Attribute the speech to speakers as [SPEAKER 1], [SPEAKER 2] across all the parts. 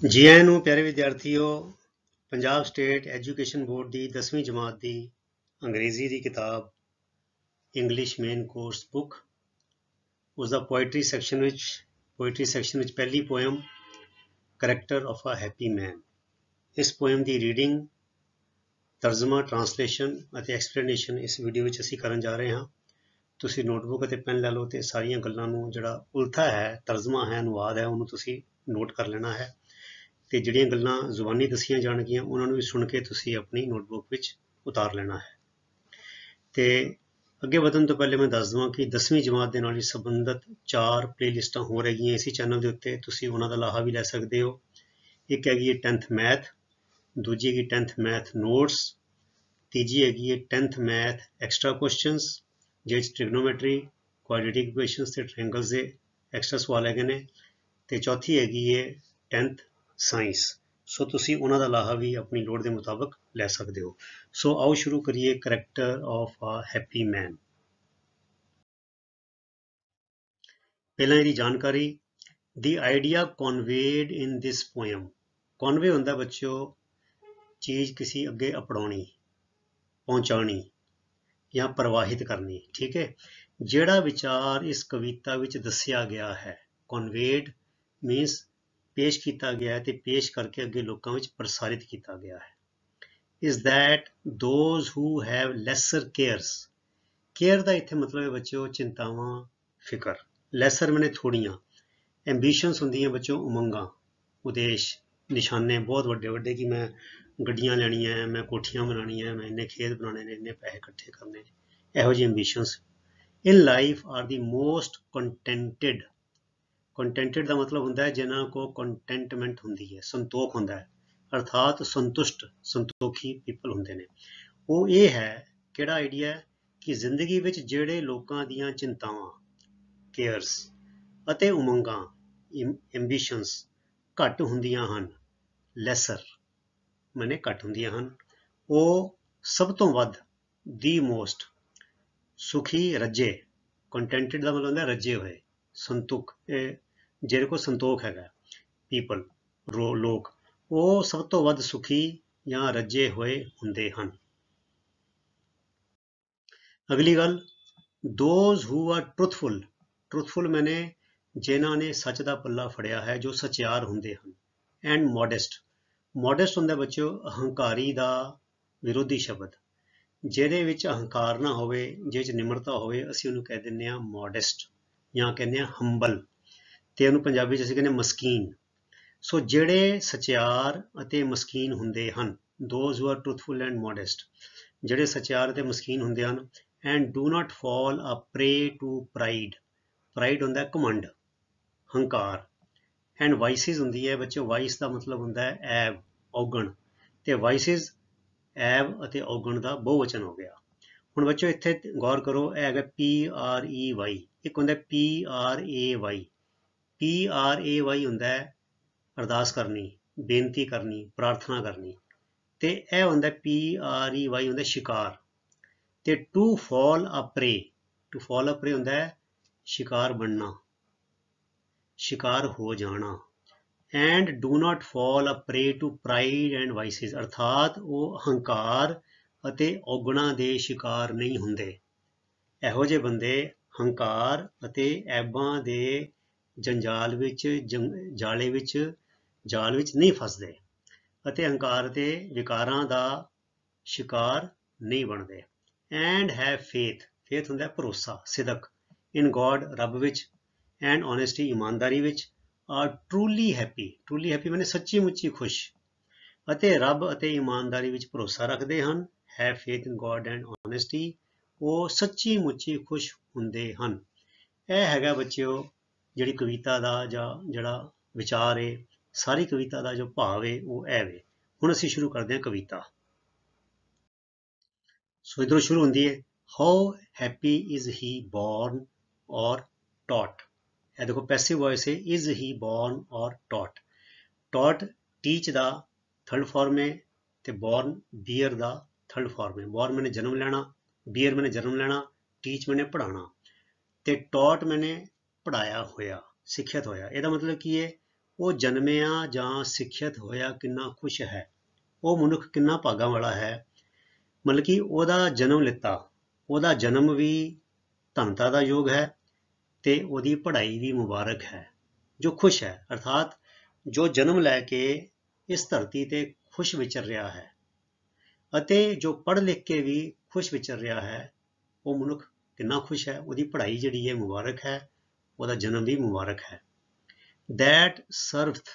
[SPEAKER 1] जी आए नूं प्यारे विद्यार्थियों, पंजाब स्टेट एजुकेशन बोर्ड की 10वीं जमात की अंग्रेजी की किताब इंग्लिश मेन कोर्स बुक उसका पोएट्री सैक्शन पहली poem character of a happy man. इस पोएम की रीडिंग, तर्जमा, ट्रांसलेशन ਅਤੇ एक्सप्लेनेशन इस वीडियो ਵਿੱਚ ਅਸੀਂ ਕਰਨ ਜਾ ਰਹੇ ਹਾਂ। ਤੁਸੀਂ ਨੋਟਬੁੱਕ ਅਤੇ ਪੈਨ ਲੈ ਲਓ ਤੇ ਸਾਰੀਆਂ ਗੱਲਾਂ ਨੂੰ ਜਿਹੜਾ ਉਲਥਾ ਹੈ, ਤਰਜਮਾ ਹੈ, ਅਨੁਵਾਦ ਹੈ, ਉਹਨੂੰ ਤੁਸੀਂ ਨੋਟ ਕਰ ਲੈਣਾ ਹੈ ਤੇ ਜਿਹੜੀਆਂ ਗੱਲਾਂ ਜ਼ੁਬਾਨੀ ਦੱਸੀਆਂ ਜਾਣਗੀਆਂ ਉਹਨਾਂ ਨੂੰ ਵੀ ਸੁਣ ਕੇ ਤੁਸੀਂ ਆਪਣੀ ਨੋਟਬੁੱਕ ਵਿੱਚ ਉਤਾਰ ਲੈਣਾ ਹੈ। ਤੇ ਅੱਗੇ ਵਧਣ ਤੋਂ ਪਹਿਲੇ ਮੈਂ ਦੱਸ ਦਵਾਂ ਕਿ 10ਵੀਂ ਜਮਾਤ ਦੇ ਨਾਲ ਹੀ ਸੰਬੰਧਿਤ 4 ਪਲੇਲਿਸਟਾਂ ਹੋ ਰਹੀਆਂ ਇਸੇ ਚੈਨਲ ਦੇ ਉੱਤੇ, ਤੁਸੀਂ ਉਹਨਾਂ ਦਾ ਲਾਹਾ ਵੀ ਲੈ ਸਕਦੇ ਹੋ। ਇੱਕ ਹੈਗੀ ਹੈ 10th ਮੈਥ, ਦੂਜੀ ਹੈਗੀ 10th ਮੈਥ ਨੋਟਸ, ਤੀਜੀ ਹੈਗੀ ਹੈ 10th ਮੈਥ ਐਕਸਟਰਾ ਕੁਐਸਚਨਸ ਜਿਹਦੇ 'ਚ ਟ੍ਰਿਗਨੋਮੈਟਰੀ, ਕੁਆਡਰੇਟਿਕ ਇਕੁਏਸ਼ਨਸ ਤੇ ਟ੍ਰਾਇੰਗਲਸ ਦੇ ਐਕਸਟਰਾ ਸਵਾਲ ਹੈਗੇ ਨੇ, ਤੇ ਚੌਥੀ ਹੈਗੀ ਹੈ 10th ਸਾਇੰਸ। ਸੋ ਤੁਸੀਂ ਉਹਨਾਂ ਦਾ ਲਾਹਾ ਵੀ ਆਪਣੀ ਲੋੜ ਦੇ ਮੁਤਾਬਕ ਲੈ ਸਕਦੇ ਹੋ। ਸੋ ਆਓ ਸ਼ੁਰੂ ਕਰੀਏ ਕਰੈਕਟਰ ਆਫ ਅ ਹੈਪੀ ਮੈਨ। ਪਹਿਲਾਂ ਇਹਦੀ ਜਾਣਕਾਰੀ। ਦੀ ਆਈਡੀਆ ਕਨਵੇਡ ਇਨ ਦਿਸ ਪੋਇਮ। ਕਨਵੇ ਹੁੰਦਾ ਬੱਚਿਓ ਚੀਜ਼ ਕਿਸੇ ਅੱਗੇ ਅਪੜਾਉਣੀ, ਪਹੁੰਚਾਉਣੀ ਜਾਂ ਪ੍ਰਵਾਹਿਤ ਕਰਨੀ। ਠੀਕ ਹੈ, ਜਿਹੜਾ ਵਿਚਾਰ ਇਸ ਕਵਿਤਾ ਵਿੱਚ ਦੱਸਿਆ ਗਿਆ ਹੈ, ਕਨਵੇਡ ਮੀਨਸ ਪੇਸ਼ ਕੀਤਾ ਗਿਆ ਹੈ ਤੇ ਪੇਸ਼ ਕਰਕੇ ਅੱਗੇ ਲੋਕਾਂ ਵਿੱਚ ਪ੍ਰਸਾਰਿਤ ਕੀਤਾ ਗਿਆ ਹੈ। is that those who have lesser cares, care ਦਾ ਇੱਥੇ ਮਤਲਬ ਹੈ ਬੱਚਿਓ ਚਿੰਤਾਵਾਂ, ਫਿਕਰ। ਲੈਸਰ ਮੈਨੇ ਥੋੜੀਆਂ, ਐਂਬੀਸ਼ਨਸ ਹੁੰਦੀਆਂ ਬੱਚਿਓ ਉਮੰਗਾਂ, ਉਦੇਸ਼, ਨਿਸ਼ਾਨੇ ਬਹੁਤ ਵੱਡੇ ਵੱਡੇ ਕਿ ਮੈਂ ਗੱਡੀਆਂ ਲੈਣੀਆਂ, ਮੈਂ ਕੋਠੀਆਂ ਬਣਾਉਣੀਆਂ, ਮੈਂ ਇੰਨੇ ਖੇਤ ਬਣਾਉਣੇ ਨੇ, ਇੰਨੇ ਪੈਸੇ ਇਕੱਠੇ ਕਰਨੇ ਨੇ, ਇਹੋ ਜਿਹੀ ਐਂਬੀਸ਼ਨਸ ਇਨ ਲਾਈਫ ਆਰ ਦੀ ਮੋਸਟ ਕੰਟੈਂਟਡ। ਕੰਟੈਂਟਡ ਦਾ ਮਤਲਬ ਹੁੰਦਾ ਹੈ ਜਿਨ੍ਹਾਂ ਕੋ ਕੰਟੈਂਟਮੈਂਟ ਹੁੰਦੀ ਹੈ, ਸੰਤੋਖ ਹੁੰਦਾ ਹੈ, ਅਰਥਾਤ ਸੰਤੁਸ਼ਟ, ਸੰਤੋਖੀ ਪੀਪਲ ਹੁੰਦੇ ਨੇ। ਉਹ ਇਹ ਹੈ, ਕਿਹੜਾ ਆਈਡੀਆ ਕਿ ਜ਼ਿੰਦਗੀ ਵਿੱਚ ਜਿਹੜੇ ਲੋਕਾਂ ਦੀਆਂ ਚਿੰਤਾਵਾਂ, ਕੇਅਰਸ ਅਤੇ ਉਮੰਗਾਂ, ਐਂਬੀਸ਼ਨਸ ਘੱਟ ਹੁੰਦੀਆਂ ਹਨ, ਲੈਸਰ ਮਾਨੇ ਘੱਟ ਹੁੰਦੀਆਂ ਹਨ, ਉਹ ਸਭ ਤੋਂ ਵੱਧ, ਦੀ ਮੋਸਟ, ਸੁਖੀ, ਰੱਜੇ। ਕੰਟੈਂਟਡ ਦਾ ਮਤਲਬ ਹੁੰਦਾ ਰੱਜੇ ਹੋਏ, ਸੰਤੁਖ, ਜਿਹੜੇ ਕੋਲ ਸੰਤੋਖ ਹੈਗਾ, ਪੀਪਲ, ਲੋਕ, ਉਹ ਸਭ ਤੋਂ ਵੱਧ ਸੁਖੀ ਜਾਂ ਰੱਜੇ ਹੋਏ ਹੁੰਦੇ ਹਨ। ਅਗਲੀ ਗੱਲ, those who are truthful. Truthful ਮੈਨੇ ਜਿਨ੍ਹਾਂ ਨੇ ਸੱਚ ਦਾ ਪੱਲਾ ਫੜਿਆ ਹੈ, ਜੋ ਸਚਿਆਰ ਹੁੰਦੇ ਹਨ। ਐਂਡ ਮੋਡੈਸਟ, ਮੋਡੈਸਟ ਹੁੰਦਾ ਬੱਚਿਓ ਅਹੰਕਾਰੀ ਦਾ ਵਿਰੋਧੀ ਸ਼ਬਦ। ਜਿਹਦੇ ਵਿੱਚ ਅਹੰਕਾਰ ਨਾ ਹੋਵੇ, ਜਿਹਦੇ 'ਚ ਨਿਮਰਤਾ ਹੋਵੇ, ਅਸੀਂ ਉਹਨੂੰ ਕਹਿ ਦਿੰਦੇ ਹਾਂ ਮੋਡੈਸਟ ਜਾਂ ਕਹਿੰਦੇ ਹਾਂ ਹੰਬਲ, ਤੇ ਉਹਨੂੰ ਪੰਜਾਬੀ 'ਚ ਅਸੀਂ ਕਹਿੰਦੇ ਮਸਕੀਨ। ਸੋ ਜਿਹੜੇ ਸਚਿਆਰ ਅਤੇ ਮਸਕੀਨ ਹੁੰਦੇ ਹਨ, those who are truthful and modest, ਜਿਹੜੇ ਸਚਿਆਰ ਅਤੇ ਮਸਕੀਨ ਹੁੰਦੇ ਹਨ। And do not fall a prey to pride, pride ਹੁੰਦਾ ਘਮੰਡ, ਹੰਕਾਰ। ਐਂਡ ਵਾਈਸਿਸ ਹੁੰਦੀ ਹੈ ਬੱਚਿਓ, ਵਾਈਸ ਦਾ ਮਤਲਬ ਹੁੰਦਾ ਹੈ ਐਬ, ਔਗਣ, ਤੇ ਵਾਈਸਿਸ ਐਬ ਅਤੇ ਔਗਣ ਦਾ ਬਹੁਵਚਨ ਹੋ ਗਿਆ। ਹੁਣ ਬੱਚਿਓ ਇੱਥੇ ਗੌਰ ਕਰੋ, ਇਹ ਹੈਗਾ PREY, ਇੱਕ ਹੁੰਦਾ PRAY। PRAY ਹੁੰਦਾ ਹੈ ਅਰਦਾਸ ਕਰਨੀ, ਬੇਨਤੀ ਕਰਨੀ, ਪ੍ਰਾਰਥਨਾ ਕਰਨੀ, ਤੇ ਇਹ ਹੁੰਦਾ PREY ਹੁੰਦਾ ਸ਼ਿਕਾਰ। ਤੇ to fall a prey, to fall a prey ਹੁੰਦਾ ਹੈ ਸ਼ਿਕਾਰ ਬਣਨਾ, ਸ਼ਿਕਾਰ ਹੋ ਜਾਣਾ। And do not fall a prey to pride and vices, ਅਰਥਾਤ ਉਹ ਹੰਕਾਰ ਅਤੇ ਔਗਣਾਂ ਦੇ ਸ਼ਿਕਾਰ ਨਹੀਂ ਹੁੰਦੇ। ਇਹੋ ਜਿਹੇ ਬੰਦੇ ਹੰਕਾਰ ਅਤੇ ਐਬਾਂ ਦੇ ਜੰਜਾਲ ਵਿੱਚ, ਜਾਲ ਵਿੱਚ ਨਹੀਂ ਫਸਦੇ ਅਤੇ ਹੰਕਾਰ ਅਤੇ ਵਿਕਾਰਾਂ ਦਾ ਸ਼ਿਕਾਰ ਨਹੀਂ ਬਣਦੇ। ਐਂਡ ਹੈਵ ਫੇਥ, ਫੇਥ ਹੁੰਦਾ ਭਰੋਸਾ, ਸਿਦਕ, ਇਨ ਗੋਡ, ਰੱਬ ਵਿੱਚ, ਐਂਡ ਓਨੈਸਟੀ, ਇਮਾਨਦਾਰੀ ਵਿੱਚ, are truly happy, truly happy ਮੈਨੇ ਸੱਚੀ ਮੁੱਚੀ ਖੁਸ਼, ਅਤੇ ਰੱਬ ਅਤੇ ਇਮਾਨਦਾਰੀ ਵਿੱਚ ਭਰੋਸਾ ਰੱਖਦੇ ਹਨ। Have faith in God and honesty, ਉਹ ਸੱਚੀ ਮੁੱਚੀ ਖੁਸ਼ ਹੁੰਦੇ ਹਨ। ਇਹ ਹੈਗਾ ਬੱਚਿਓ ਜਿਹੜੀ ਕਵਿਤਾ ਦਾ ਜਾਂ ਜਿਹੜਾ ਵਿਚਾਰ ਹੈ, ਸਾਰੀ ਕਵਿਤਾ ਦਾ ਜੋ ਭਾਵ ਹੈ ਉਹ ਇਹ ਵੇ। ਹੁਣ ਅਸੀਂ ਸ਼ੁਰੂ ਕਰਦੇ ਹਾਂ ਕਵਿਤਾ। ਸੋ ਇੱਧਰੋਂ ਸ਼ੁਰੂ ਹੁੰਦੀ ਹੈ, how happy is he born or taught. ਇਹ ਦੇਖੋ ਪੈਸਿਵ ਵੌਇਸ ਹੈ, is he born or taught. Taught teach ਦਾ ਥਰਡ ਫਾਰਮ ਹੈ ਤੇ ਬੋਰਨ ਬੀਅਰ ਦਾ ਥਰਡ ਫਾਰਮ ਹੈ। ਬੋਰਨ ਮੈਨੇ ਜਨਮ ਲੈਣਾ, ਬੀਅਰ ਮੈਨੇ ਜਨਮ ਲੈਣਾ, ਟੀਚ ਮੈਨੇ ਪੜ੍ਹਾਉਣਾ, ਤੇ ਟੌਟ ਮੈਨੇ ਪੜ੍ਹਾਇਆ ਹੋਇਆ, ਸਿੱਖਿਅਤ ਹੋਇਆ। ਇਹਦਾ ਮਤਲਬ ਕੀ ਹੈ, ਉਹ ਜਨਮਿਆ ਜਾਂ ਸਿੱਖਿਅਤ ਹੋਇਆ ਕਿੰਨਾ ਖੁਸ਼ ਹੈ, ਉਹ ਮਨੁੱਖ ਕਿੰਨਾ ਭਾਗਾਂ ਵਾਲਾ ਹੈ। ਮਤਲਬ ਕਿ ਉਹਦਾ ਜਨਮ ਲਿੱਤਾ, ਉਹਦਾ ਜਨਮ ਵੀ ਧਨਤਾ ਦਾ ਯੋਗ ਹੈ ਤੇ ਉਹਦੀ ਪੜ੍ਹਾਈ ਵੀ ਮੁਬਾਰਕ ਹੈ, ਜੋ ਖੁਸ਼ ਹੈ। ਅਰਥਾਤ ਜੋ ਜਨਮ ਲੈ ਕੇ ਇਸ ਧਰਤੀ ਤੇ ਖੁਸ਼ ਵਿਚਰ ਰਿਹਾ ਹੈ ਅਤੇ ਜੋ ਪੜ੍ਹ ਲਿਖ ਕੇ ਵੀ ਖੁਸ਼ ਵਿਚਰ ਰਿਹਾ ਹੈ, ਉਹ ਮਨੁੱਖ ਕਿੰਨਾ ਖੁਸ਼ ਹੈ, ਉਹਦੀ ਪੜ੍ਹਾਈ ਜਿਹੜੀ ਹੈ ਮੁਬਾਰਕ ਹੈ, ਉਹਦਾ ਜਨਮ ਵੀ ਮੁਬਾਰਕ ਹੈ। That serveth,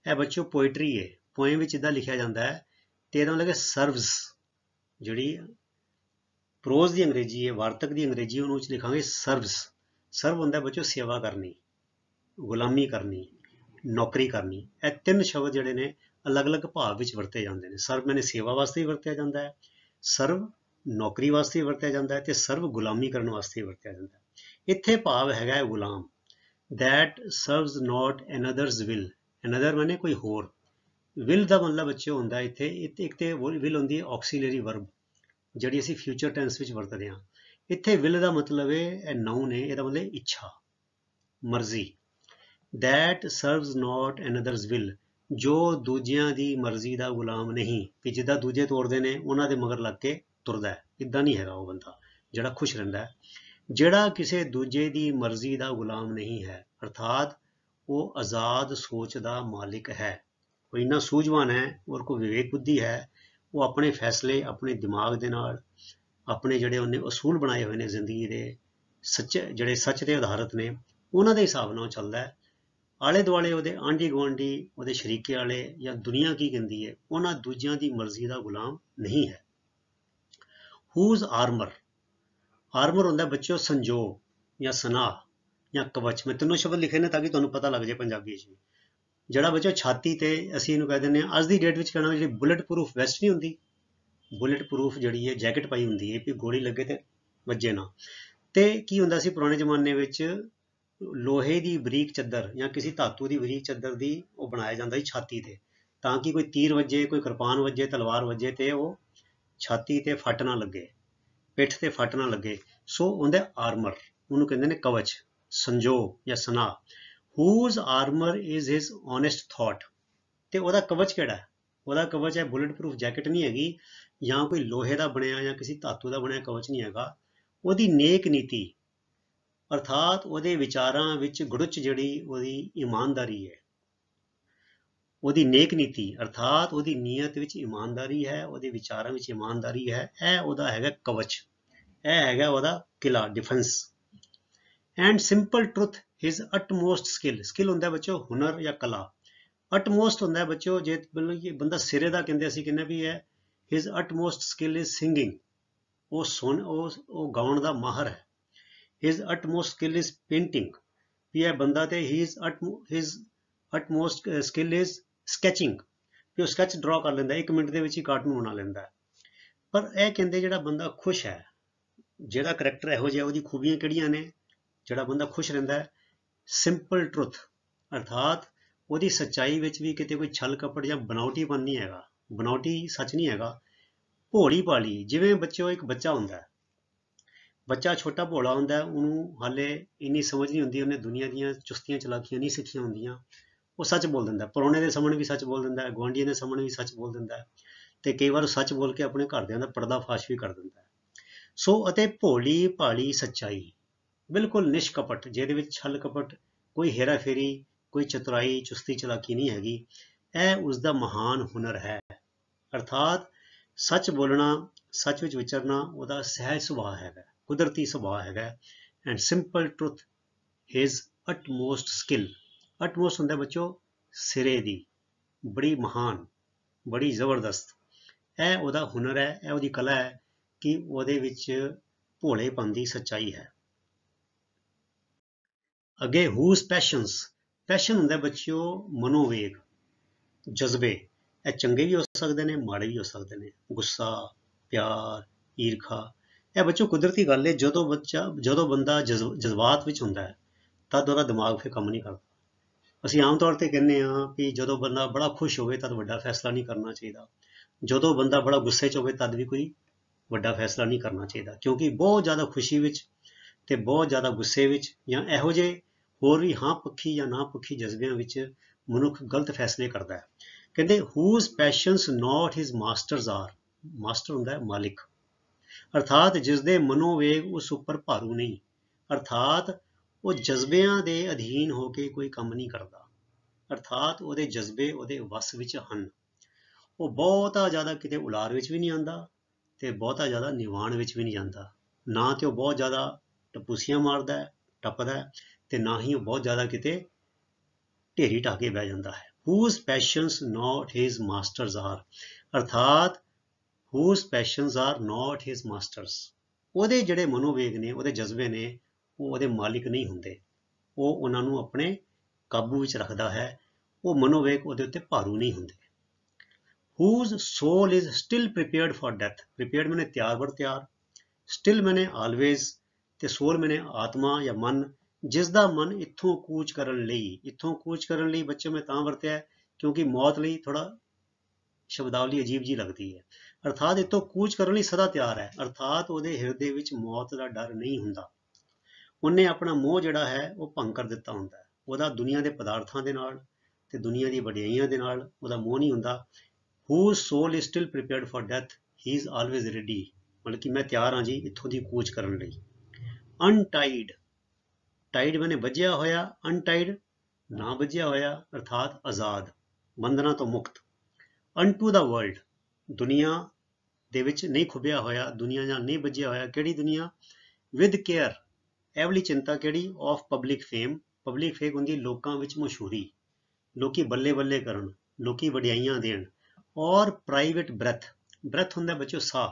[SPEAKER 1] ਇਹ ਬੱਚੋ ਪੋਇਟਰੀ ਹੈ, ਪੋਇਮ ਵਿੱਚ ਇਦਾਂ ਲਿਖਿਆ ਜਾਂਦਾ ਹੈ ਤੇ ਇਹਦਾ ਮਤਲਬ ਹੈ ਸਰਵਸ। ਜਿਹੜੀ ਪ੍ਰੋਜ਼ ਦੀ ਅੰਗਰੇਜ਼ੀ ਹੈ, ਵਾਰਤਕ ਦੀ ਅੰਗਰੇਜ਼ੀ, ਉਹਨੂੰ ਵਿੱਚ ਲਿਖਾਂਗੇ ਸਰਵਸ। ਸਰਵ ਹੁੰਦਾ ਬੱਚੋ ਸੇਵਾ ਕਰਨੀ, ਗੁਲਾਮੀ ਕਰਨੀ, ਨੌਕਰੀ ਕਰਨੀ। ਇਹ ਤਿੰਨ ਸ਼ਬਦ ਜਿਹੜੇ ਨੇ ਅਲੱਗ-ਅਲੱਗ ਭਾਵ ਵਿੱਚ ਵਰਤੇ ਜਾਂਦੇ ਨੇ। ਸਰਵ ਮੈਨੇ ਸੇਵਾ ਵਾਸਤੇ ਵੀ ਵਰਤਿਆ ਜਾਂਦਾ ਹੈ, ਸਰਵ ਨੌਕਰੀ ਵਾਸਤੇ ਵੀ ਵਰਤਿਆ ਜਾਂਦਾ ਹੈ ਤੇ ਸਰਵ ਗੁਲਾਮੀ ਕਰਨ ਵਾਸਤੇ ਵੀ ਵਰਤਿਆ ਜਾਂਦਾ ਹੈ। ਇੱਥੇ ਭਾਵ ਹੈਗਾ ਹੈ ਗੁਲਾਮ। That serves not another's will, another ਮਾਨੇ ਕੋਈ ਹੋਰ। will ਦਾ ਮਤਲਬ ਬੱਚੇ ਹੁੰਦਾ ਇੱਥੇ ਇੱਕ ਤੇ will ਹੁੰਦੀ ਹੈ ਆਕਸੀਲਰੀ ਵਰਬ, ਜਿਹੜੀ ਅਸੀਂ ਫਿਊਚਰ ਟੈਂਸ ਵਿੱਚ ਵਰਤਦੇ ਹਾਂ। ਇੱਥੇ will ਦਾ ਮਤਲਬ ਹੈ, ਇਹ ਨਾਊਨ ਹੈ, ਇਹਦਾ ਮਤਲਬ ਇੱਛਾ, ਮਰਜ਼ੀ। That serves not another's will, ਜੋ ਦੂਜਿਆਂ ਦੀ ਮਰਜ਼ੀ ਦਾ ਗੁਲਾਮ ਨਹੀਂ, ਕਿ ਜਿੱਦਾਂ ਦੂਜੇ ਤੋਰਦੇ ਨੇ ਉਹਨਾਂ ਦੇ ਮਗਰ ਲੱਗ ਕੇ ਤੁਰਦਾ ਹੈ, ਇੱਦਾਂ ਨਹੀਂ ਹੈਗਾ ਉਹ ਬੰਦਾ ਜਿਹੜਾ ਖੁਸ਼ ਰਹਿੰਦਾ ਹੈ। ਜਿਹੜਾ ਕਿਸੇ ਦੂਜੇ ਦੀ ਮਰਜ਼ੀ ਦਾ ਗੁਲਾਮ ਨਹੀਂ ਹੈ, ਅਰਥਾਤ ਉਹ ਆਜ਼ਾਦ ਸੋਚ ਦਾ ਮਾਲਿਕ ਹੈ, ਉਹ ਇੰਨਾ ਸੂਝਵਾਨ ਹੈ ਔਰ ਕੋਈ ਵਿਵੇਕ ਬੁੱਧੀ ਹੈ, ਉਹ ਆਪਣੇ ਫੈਸਲੇ ਆਪਣੇ ਦਿਮਾਗ ਦੇ ਨਾਲ, ਆਪਣੇ ਜਿਹੜੇ ਉਹਨੇ ਅਸੂਲ ਬਣਾਏ ਹੋਏ ਨੇ ਜ਼ਿੰਦਗੀ ਦੇ, ਸੱਚੇ ਜਿਹੜੇ ਸੱਚ ਤੇ ਆਧਾਰਿਤ ਨੇ, ਉਹਨਾਂ ਦੇ ਹਿਸਾਬ ਨਾਲ ਚੱਲਦਾ ਹੈ। ਆਲੇ ਦੁਆਲੇ ਉਹਦੇ ਆਂਢੀ ਗੁਆਂਢੀ, ਉਹਦੇ ਸ਼ਰੀਕੇ ਵਾਲੇ ਜਾਂ ਦੁਨੀਆ ਕੀ ਕਹਿੰਦੀ ਹੈ, ਉਹਨਾਂ ਦੂਜਿਆਂ ਦੀ ਮਰਜ਼ੀ ਦਾ ਗੁਲਾਮ ਨਹੀਂ ਹੈ। Whose armor, ਆਰਮਰ ਹੁੰਦਾ ਬੱਚਿਓ ਸੰਜੋਗ ਜਾਂ ਸਨਾਹ ਜਾਂ ਕਵਚ। ਮੈਂ ਤਿੰਨੋਂ ਸ਼ਬਦ ਲਿਖੇ ਨੇ ਤਾਂ ਕਿ ਤੁਹਾਨੂੰ ਪਤਾ ਲੱਗ ਜਾਏ ਪੰਜਾਬੀ ਵਿੱਚ ਵੀ। ਜਿਹੜਾ ਬੱਚਿਓ ਛਾਤੀ ਤੇ ਅਸੀਂ ਇਹਨੂੰ ਕਹਿ ਦਿੰਦੇ ਹਾਂ, ਅੱਜ ਦੀ ਡੇਟ ਵਿੱਚ ਕਹਿਣਾ, ਜਿਹੜੀ ਬੁਲੇਟ ਪ੍ਰੂਫ ਵੈਸਟ ਨਹੀਂ ਹੁੰਦੀ, ਬੁਲੇਟ ਪ੍ਰੂਫ ਜਿਹੜੀ ਹੈ ਜੈਕਟ ਪਾਈ ਹੁੰਦੀ ਹੈ ਵੀ ਗੋਲੀ ਲੱਗੇ ਤੇ ਵੱਜੇ ਨਾ। ਤੇ ਕੀ ਹੁੰਦਾ ਸੀ ਪੁਰਾਣੇ ਜ਼ਮਾਨੇ ਵਿੱਚ, ਲੋਹੇ ਦੀ ਬਰੀਕ ਚੱਦਰ ਜਾਂ ਕਿਸੇ ਧਾਤੂ ਦੀ ਬਰੀਕ ਚੱਦਰ ਦੀ ਉਹ ਬਣਾਇਆ ਜਾਂਦਾ ਸੀ ਛਾਤੀ ਤੇ, ਤਾਂ ਕਿ ਕੋਈ ਤੀਰ ਵੱਜੇ, ਕੋਈ ਕਿਰਪਾਨ ਵੱਜੇ, ਤਲਵਾਰ ਵੱਜੇ ਤੇ ਉਹ ਛਾਤੀ ਤੇ ਫੱਟ ਨਾ ਲੱਗੇ, ਪਿੱਠ ਤੇ ਫੱਟ ਨਾ ਲੱਗੇ। ਸੋ ਉਹਦਾ ਆਰਮਰ, ਉਹਨੂੰ ਕਹਿੰਦੇ ਨੇ ਕਵਚ, ਸੰਜੋਗ ਜਾਂ ਸਨਾਹ। Whose armor is his honest thought, ਤੇ ਉਹਦਾ ਕਵਚ ਕਿਹੜਾ ਹੈ? ਉਹਦਾ ਕਵਚ ਹੈ ਬੁਲੇਟ ਪ੍ਰੂਫ ਜੈਕਟ ਨਹੀਂ ਹੈਗੀ, ਜਾਂ ਕੋਈ ਲੋਹੇ ਦਾ ਬਣਿਆ ਜਾਂ ਕਿਸੇ ਧਾਤੂ ਦਾ ਬਣਿਆ ਕਵਚ ਨਹੀਂ ਹੈਗਾ। ਉਹਦੀ ਨੇਕ ਨੀਤੀ, ਅਰਥਾਤ ਉਹਦੇ ਵਿਚਾਰਾਂ ਵਿੱਚ ਗੁੜਚ ਜਿਹੜੀ ਉਹਦੀ ਇਮਾਨਦਾਰੀ ਹੈ, ਉਹਦੀ ਨੇਕ ਨੀਤੀ ਅਰਥਾਤ ਉਹਦੀ ਨੀਅਤ ਵਿੱਚ ਇਮਾਨਦਾਰੀ ਹੈ, ਉਹਦੇ ਵਿਚਾਰਾਂ ਵਿੱਚ ਇਮਾਨਦਾਰੀ ਹੈ, ਇਹ ਉਹਦਾ ਹੈਗਾ ਕਵਚ, ਇਹ ਹੈਗਾ ਉਹਦਾ ਕਿਲਾ, defence. And simple truth his utmost skill, skill ਹੁੰਦਾ ਬੱਚੋ ਹੁਨਰ ਜਾਂ ਕਲਾ। ਅਟਮੋਸਟ ਹੁੰਦਾ ਬੱਚੋ, ਜੇ ਬੰਦਾ ਸਿਰੇ ਦਾ ਕਹਿੰਦੇ ਅਸੀਂ ਕਹਿੰਦੇ ਵੀ ਹੈ his utmost skill is singing, ਉਹ ਗਾਉਣ ਦਾ ਮਾਹਰ ਹੈ। His utmost skill is painting, ਵੀ ਇਹ ਬੰਦਾ ਤੇ his utmost skill is sketching, ਵੀ ਉਹ ਸਕੈਚ ਡਰਾ ਕਰ ਲੈਂਦਾ, 1 ਮਿੰਟ ਦੇ ਵਿੱਚ ਹੀ ਕਾਰਟੂਨ ਬਣਾ ਲੈਂਦਾ। ਪਰ ਇਹ ਕਹਿੰਦੇ ਜਿਹੜਾ ਬੰਦਾ ਖੁਸ਼ ਹੈ, ਜਿਹੜਾ ਕਰੈਕਟਰ ਇਹੋ ਜਿਹਾ, ਉਹਦੀ ਖੂਬੀਆਂ ਕਿਹੜੀਆਂ ਨੇ? ਜਿਹੜਾ ਬੰਦਾ ਖੁਸ਼ ਰਹਿੰਦਾ ਹੈ, ਸਿੰਪਲ ਟਰੁਥ, ਅਰਥਾਤ ਉਹਦੀ ਸੱਚਾਈ ਵਿੱਚ ਵੀ ਕਿਤੇ ਕੋਈ ਛਲ ਕਪਟ ਜਾਂ ਬਣਾਉਟੀਪਨ ਨਹੀਂ ਹੈਗਾ, ਬਣਾਉਟੀ ਸੱਚ ਨਹੀਂ ਹੈਗਾ। ਭੋਲੀ ਭਾਲੀ, ਜਿਵੇਂ ਬੱਚਿਓ ਇੱਕ ਬੱਚਾ ਹੁੰਦਾ, ਬੱਚਾ ਛੋਟਾ ਭੋਲਾ ਹੁੰਦਾ, ਉਹਨੂੰ ਹਾਲੇ ਇੰਨੀ ਸਮਝ ਨਹੀਂ ਹੁੰਦੀ, ਉਹਨੇ ਦੁਨੀਆ ਦੀਆਂ ਚੁਸਤੀਆਂ ਚਲਾਕੀਆਂ ਨਹੀਂ ਸਿੱਖੀਆਂ ਹੁੰਦੀਆਂ, ਉਹ ਸੱਚ ਬੋਲ ਦਿੰਦਾ, ਪਰੌਣੇ ਦੇ ਸਾਹਮਣੇ ਵੀ ਸੱਚ ਬੋਲ ਦਿੰਦਾ, ਗੁਆਂਢੀਆਂ ਦੇ ਸਾਹਮਣੇ ਵੀ ਸੱਚ ਬੋਲ ਦਿੰਦਾ, ਤੇ ਕਈ ਵਾਰ ਸੱਚ ਬੋਲ ਕੇ ਆਪਣੇ ਘਰਦਿਆਂ ਦਾ ਪਰਦਾਫਾਸ਼ ਵੀ ਕਰ ਦਿੰਦਾ। ਸੋ ਅਤੇ ਭੋਲੀ ਭਾਲੀ ਸੱਚਾਈ, ਬਿਲਕੁਲ ਨਿਸ਼ਕਪਟ, ਜਿਹਦੇ ਵਿੱਚ ਛਲ ਕਪਟ, ਕੋਈ ਹੇਰਾ ਫੇਰੀ, ਕੋਈ ਚਤੁਰਾਈ ਚੁਸਤੀ ਚਲਾਕੀ ਨਹੀਂ ਹੈਗੀ, ਇਹ ਉਸਦਾ ਮਹਾਨ ਹੁਨਰ ਹੈ। ਅਰਥਾਤ ਸੱਚ ਬੋਲਣਾ, ਸੱਚ ਵਿੱਚ ਵਿਚਰਨਾ ਉਹਦਾ ਸਹਿਜ ਸੁਭਾਅ ਹੈਗਾ, ਕੁਦਰਤੀ ਸੁਭਾਅ ਹੈਗਾ। And simple truth his utmost skill, utmost ਹੁੰਦਾ ਬੱਚੋ ਸਿਰੇ ਦੀ, ਬੜੀ ਮਹਾਨ, ਬੜੀ ਜ਼ਬਰਦਸਤ, ਇਹ ਉਹਦਾ ਹੁਨਰ ਹੈ, ਇਹ ਉਹਦੀ ਕਲਾ ਹੈ ਕਿ ਉਹਦੇ ਵਿੱਚ ਭੋਲੇਪਨ ਦੀ ਸੱਚਾਈ ਹੈ। ਅੱਗੇ ਹੂਜ਼ ਪੈਸ਼ਨਸ, ਪੈਸ਼ਨ ਹੁੰਦਾ ਬੱਚਿਓ ਮਨੋਵੇਗ, ਜਜ਼ਬੇ, ਇਹ ਚੰਗੇ ਵੀ ਹੋ ਸਕਦੇ ਨੇ, ਮਾੜੇ ਵੀ ਹੋ ਸਕਦੇ ਨੇ। ਗੁੱਸਾ, ਪਿਆਰ, ਈਰਖਾ, ਇਹ ਬੱਚੋ ਕੁਦਰਤੀ ਗੱਲ ਹੈ। ਜਦੋਂ ਬੰਦਾ ਜਜ਼ਬਾਤ ਵਿੱਚ ਹੁੰਦਾ ਹੈ ਤਦ ਉਹਦਾ ਦਿਮਾਗ ਫਿਰ ਕੰਮ ਨਹੀਂ ਕਰਦਾ। ਅਸੀਂ ਆਮ ਤੌਰ ਤੇ ਕਹਿੰਦੇ ਹਾਂ ਵੀ ਜਦੋਂ ਬੰਦਾ ਬੜਾ ਖੁਸ਼ ਹੋਵੇ ਤਦ ਵੱਡਾ ਫੈਸਲਾ ਨਹੀਂ ਕਰਨਾ ਚਾਹੀਦਾ, ਜਦੋਂ ਬੰਦਾ ਬੜਾ ਗੁੱਸੇ 'ਚ ਹੋਵੇ ਤਦ ਵੀ ਕੋਈ ਵੱਡਾ ਫੈਸਲਾ ਨਹੀਂ ਕਰਨਾ ਚਾਹੀਦਾ, ਕਿਉਂਕਿ ਬਹੁਤ ਜ਼ਿਆਦਾ ਖੁਸ਼ੀ ਵਿੱਚ ਤੇ ਬਹੁਤ ਜ਼ਿਆਦਾ ਗੁੱਸੇ ਵਿੱਚ ਜਾਂ ਇਹੋ ਜਿਹੇ ਹੋਰ ਵੀ ਹਾਂ ਪੱਖੀ ਜਾਂ ਨਾ ਪੱਖੀ ਜਜ਼ਬਿਆਂ ਵਿੱਚ ਮਨੁੱਖ ਗਲਤ ਫੈਸਲੇ ਕਰਦਾ ਹੈ। ਕਹਿੰਦੇ whose passions not his masters are, master ਹੁੰਦਾ ਹੈ ਮਾਲਿਕ, ਅਰਥਾਤ ਜਿਸ ਦੇ ਮਨੋਵੇਗ ਉਸ ਉੱਪਰ ਭਾਰੂ ਨਹੀਂ, ਅਰਥਾਤ ਉਹ ਜਜ਼ਬਿਆਂ ਦੇ ਅਧੀਨ ਹੋ ਕੇ ਕੋਈ ਕੰਮ ਨਹੀਂ ਕਰਦਾ, ਅਰਥਾਤ ਉਹਦੇ ਜਜ਼ਬੇ ਉਹਦੇ ਵੱਸ ਵਿੱਚ ਹਨ। ਉਹ ਬਹੁਤਾ ਜ਼ਿਆਦਾ ਕਿਤੇ ਉਲਾਰ ਵਿੱਚ ਵੀ ਨਹੀਂ ਆਉਂਦਾ ਤੇ ਬਹੁਤਾ ਜ਼ਿਆਦਾ ਨਿਵਾਣ ਵਿੱਚ ਵੀ ਨਹੀਂ ਜਾਂਦਾ, ਨਾ ਤੇ ਉਹ ਬਹੁਤ ਜ਼ਿਆਦਾ ਟਪੂਸੀਆਂ ਮਾਰਦਾ ਹੈ ਟੱਪਦਾ ਹੈ, ਤੇ ਨਾ ਹੀ ਉਹ ਬਹੁਤ ਜ਼ਿਆਦਾ ਕਿਤੇ ਢੇਰੀ ਢਾਹ ਕੇ ਬਹਿ ਜਾਂਦਾ ਹੈ। whose passions not his masters are, ਅਰਥਾਤ whose passions are not his masters, ਉਹਦੇ ਜਿਹੜੇ ਮਨੋਵੇਗ ਨੇ ਉਹਦੇ ਜਜ਼ਬੇ ਨੇ ਉਹ ਉਹਦੇ ਮਾਲਿਕ ਨਹੀਂ ਹੁੰਦੇ, ਉਹ ਉਹਨਾਂ ਨੂੰ ਆਪਣੇ ਕਾਬੂ ਵਿੱਚ ਰੱਖਦਾ ਹੈ, ਉਹ ਮਨੋਵੇਗ ਉਹਦੇ ਉੱਤੇ ਭਾਰੂ ਨਹੀਂ ਹੁੰਦੇ। whose soul is still prepared for death, prepared ਮੈਨੇ ਤਿਆਰ ਬਰ ਤਿਆਰ, still ਮੈਨੇ always, ਤੇ soul ਮੈਨੇ ਆਤਮਾ ਜਾਂ ਮਨ, ਜਿਸ ਦਾ ਮਨ ਇੱਥੋਂ ਕੂਚ ਕਰਨ ਲਈ, ਇੱਥੋਂ ਕੂਚ ਕਰਨ ਲਈ ਬੱਚੇ ਮੈਂ ਤਾਂ ਵਰਤਿਆ ਕਿਉਂਕਿ ਮੌਤ ਲਈ ਥੋੜਾ ਸ਼ਬਦਾਵਲੀ ਅਜੀਬ ਜੀ ਲੱਗਦੀ ਹੈ, ਅਰਥਾਤ ਇੱਥੋਂ ਕੂਚ ਕਰਨ ਲਈ ਸਦਾ ਤਿਆਰ ਹੈ, ਅਰਥਾਤ ਉਹਦੇ ਹਿਰਦੇ ਵਿੱਚ ਮੌਤ ਦਾ ਡਰ ਨਹੀਂ ਹੁੰਦਾ। ਉਹਨੇ ਆਪਣਾ ਮੋਹ ਜਿਹੜਾ ਹੈ ਉਹ ਭੰਗ ਕਰ ਦਿੱਤਾ ਹੁੰਦਾ ਹੈ, ਉਹਦਾ ਦੁਨੀਆ ਦੇ ਪਦਾਰਥਾਂ ਦੇ ਨਾਲ ਤੇ ਦੁਨੀਆ ਦੀ ਵਡਿਆਈਆਂ ਦੇ ਨਾਲ ਉਹਦਾ ਮੋਹ ਨਹੀਂ ਹੁੰਦਾ। whose soul is still prepared for death, he is always ready, ਮਤਲਬ ਕਿ ਮੈਂ ਤਿਆਰ ਹਾਂ ਜੀ ਇੱਥੋਂ ਦੀ ਕੂਚ ਕਰਨ ਲਈ। untied, tied ਮੈਨੇ ਬੱਝਿਆ ਹੋਇਆ, untied ਨਾ ਬੱਝਿਆ ਹੋਇਆ, ਅਰਥਾਤ ਆਜ਼ਾਦ, ਬੰਧਨਾਂ ਤੋਂ ਮੁਕਤ। unto the world, ਦੁਨੀਆ ਦੇ ਵਿੱਚ ਨਹੀਂ ਖੁੱਭਿਆ ਹੋਇਆ, ਦੁਨੀਆ ਨਾਲ ਨਹੀਂ ਬੱਝਿਆ ਹੋਇਆ। ਕਿਹੜੀ ਦੁਨੀਆ? with care, ਇਹ ਵਾਲੀ ਚਿੰਤਾ ਕਿਹੜੀ? of public fame, public fame ਹੁੰਦੀ ਲੋਕਾਂ ਵਿੱਚ ਮਸ਼ਹੂਰੀ, ਲੋਕੀ ਬੱਲੇ ਬੱਲੇ ਕਰਨ, ਲੋਕੀ ਵਡਿਆਈਆਂ ਦੇਣ। ਔਰ ਪ੍ਰਾਈਵੇਟ ਬ੍ਰੈਥ, ਬ੍ਰੈਥ ਹੁੰਦਾ ਬੱਚੋ ਸਾਹ,